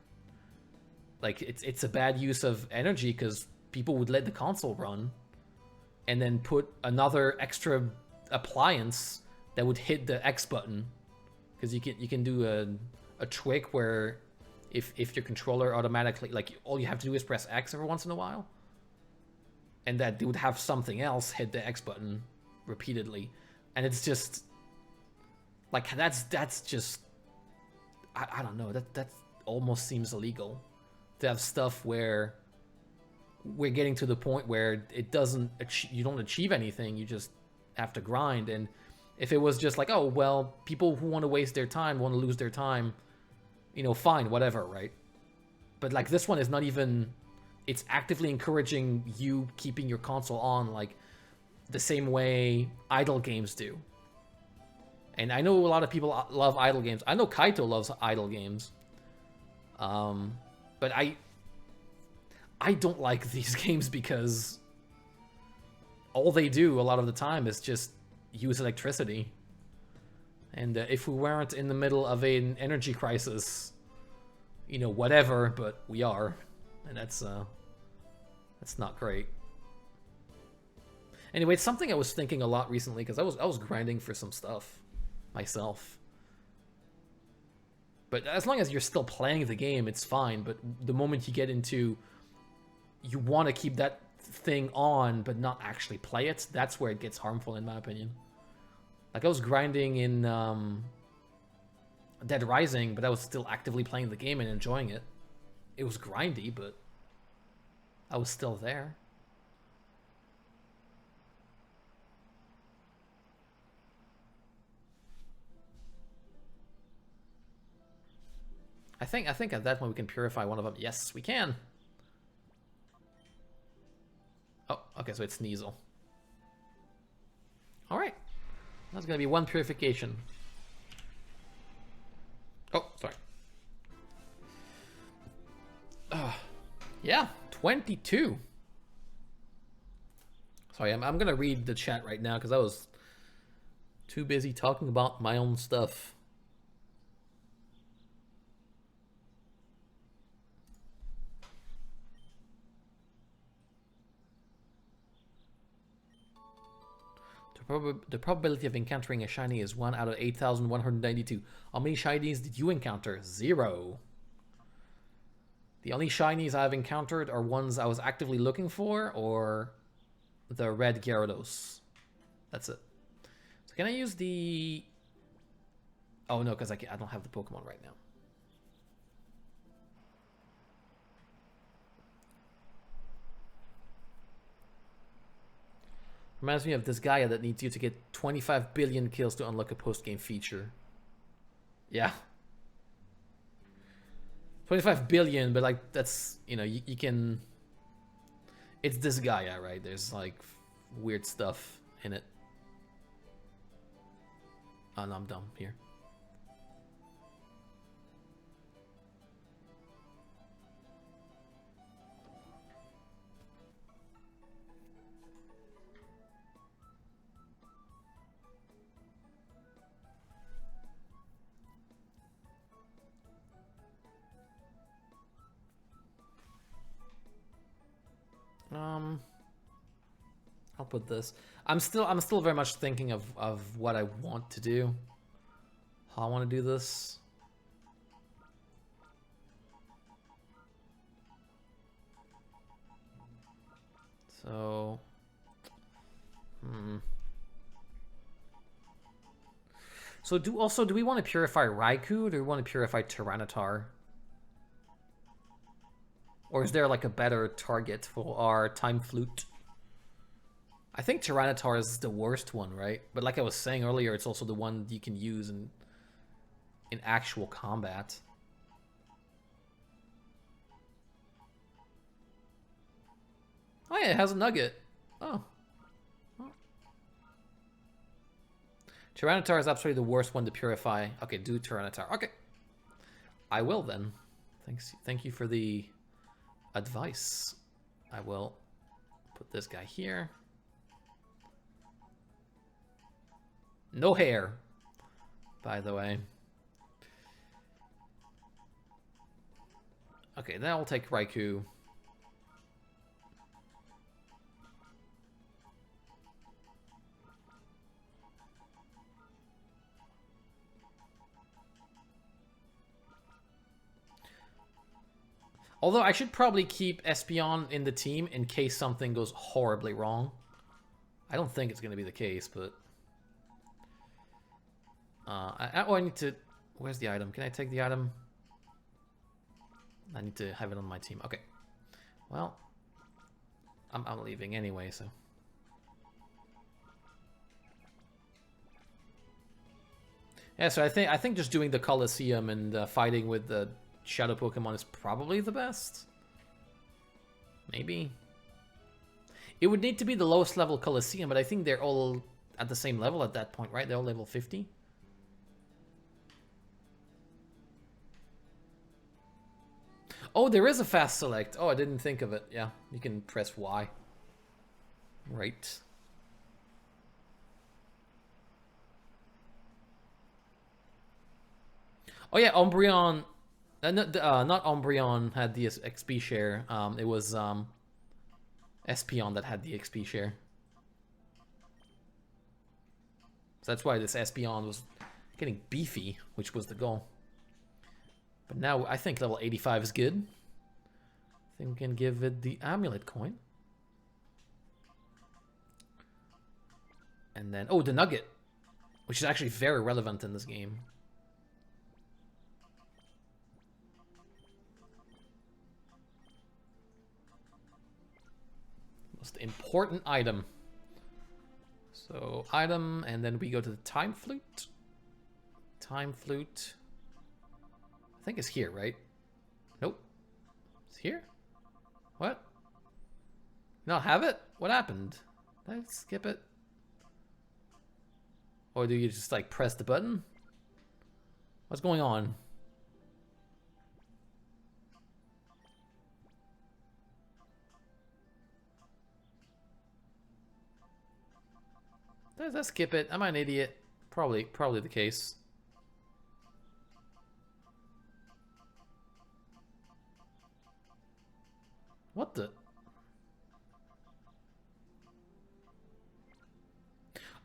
[SPEAKER 1] like, it's a bad use of energy because people would let the console run and then put another extra appliance that would hit the X button, because you can do a trick where if your controller automatically, like, all you have to do is press X every once in a while, and that they would have something else hit the X button repeatedly, and it's just like that's just I don't know, that almost seems illegal to have stuff where we're getting to the point where it doesn't you don't achieve anything, you just have to grind. And if it was just like, oh well, people who want to waste their time want to lose their time, you know, fine, whatever, right? But like this one is not even, it's actively encouraging you keeping your console on, like the same way idle games do. And I know a lot of people love idle games. I know Kaito loves idle games. But I don't like these games because all they do a lot of the time is just use electricity. And if we weren't in the middle of an energy crisis, you know, whatever, but we are, and that's not great. Anyway, it's something I was thinking a lot recently because I was grinding for some stuff myself. But as long as you're still playing the game, it's fine. But the moment you get into, you want to keep that thing on, but not actually play it, that's where it gets harmful, in my opinion. Like, I was grinding in Dead Rising, but I was still actively playing the game and enjoying it. It was grindy, but I was still there. I think at that point we can purify one of them. Yes, we can. Oh, okay, so it's Sneasel. Alright. That's gonna be one purification. Oh, sorry. Yeah, 22. Sorry, I'm gonna read the chat right now because I was too busy talking about my own stuff. The probability of encountering a shiny is 1 out of 8,192. How many shinies did you encounter? 0. The only shinies I've encountered are ones I was actively looking for, or the red Gyarados. That's it. So can I use the... Oh no, because I don't have the Pokemon right now. Reminds me of this guy that needs you to get 25 billion kills to unlock a post-game feature. Yeah. 25 billion, but like, that's, you know, you can... It's this guy, yeah, right? There's like weird stuff in it. Oh no, I'm dumb here. I'll put this. I'm still very much thinking of what I want to do. How I want to do this. So, So do we want to purify Raikou, or do we want to purify Tyranitar? Or is there like a better target for our Time Flute? I think Tyranitar is the worst one, right? But like I was saying earlier, it's also the one you can use in actual combat. Oh yeah, it has a nugget. Oh. Tyranitar is absolutely the worst one to purify. Okay, do Tyranitar. Okay. I will then. Thank you for the advice. I will put this guy here. No hair, by the way. Okay, then I'll take Raikou. Although I should probably keep Espeon in the team in case something goes horribly wrong. I don't think it's going to be the case, but... I need to... Where's the item? Can I take the item? I need to have it on my team. Okay. Well, I'm leaving anyway, so. Yeah, so I think just doing the Colosseum and fighting with the Shadow Pokemon is probably the best. Maybe. It would need to be the lowest level Colosseum, but I think they're all at the same level at that point, right? They're all level 50. Oh, there is a fast select. Oh, I didn't think of it. Yeah, you can press Y. Right. Oh yeah, Umbreon. Not Umbreon had the XP share. It was Espeon that had the XP share. So that's why this Espeon was getting beefy, which was the goal. But now I think level 85 is good. I think we can give it the amulet coin. And then, oh, the nugget, which is actually very relevant in this game. Most important item. So item, and then we go to the time flute. Time flute. I think it's here, right? Nope. It's here? What? Not have it? What happened? Did I skip it? Or do you just like press the button? What's going on? Did I skip it? Am I an idiot? Probably the case. What the?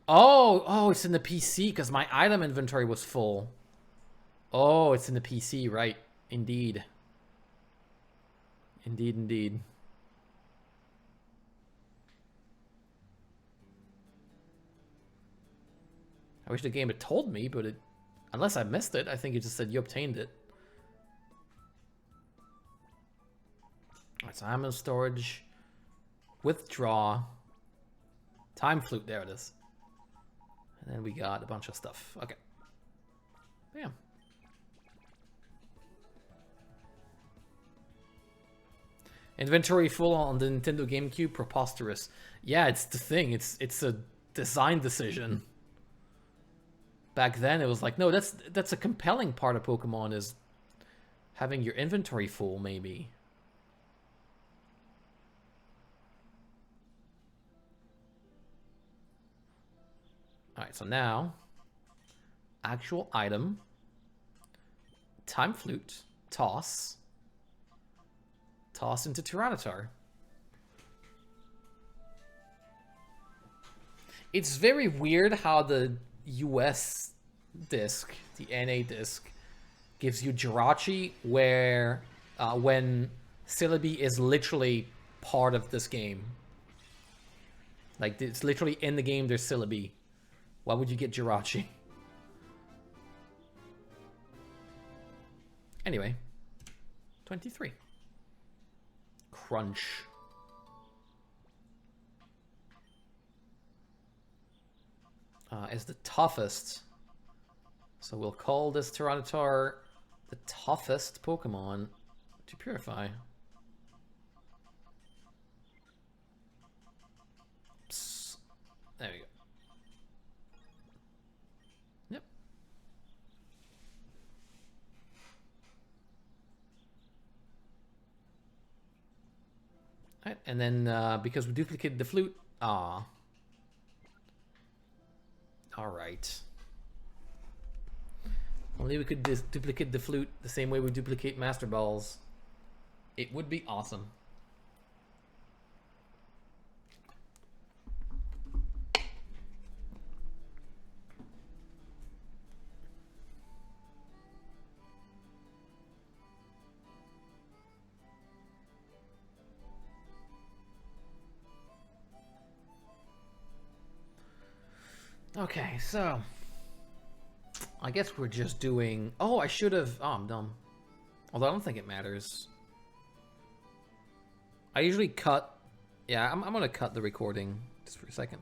[SPEAKER 1] Oh, it's in the PC because my item inventory was full. Oh, it's in the PC, right? Indeed. Indeed. I wish the game had told me, but unless I missed it, I think it just said you obtained it. Alright, so I'm in storage. Withdraw. Time flute, there it is. And then we got a bunch of stuff. Okay. Bam. Inventory full on the Nintendo GameCube, preposterous. Yeah, it's the thing. It's a design decision. Back then, it was like, no, that's a compelling part of Pokemon is having your inventory full, maybe. Alright, so now, actual item, time flute, toss into Tyranitar. It's very weird how the US disc, the NA disc, gives you Jirachi where when Celebi is literally part of this game. Like, it's literally in the game, there's Celebi. Why would you get Jirachi? Anyway, 23. Crunch. Is the toughest. So we'll call this Tyranitar the toughest Pokemon to purify. Psst. There we go. Yep. Alright, and then because we duplicated the flute, alright. Only we could duplicate the flute the same way we duplicate Master Balls. It would be awesome. Okay, so I guess we're just doing... Oh, I should have... Oh, I'm dumb. Although I don't think it matters. I usually cut Yeah, I'm gonna cut the recording just for a second.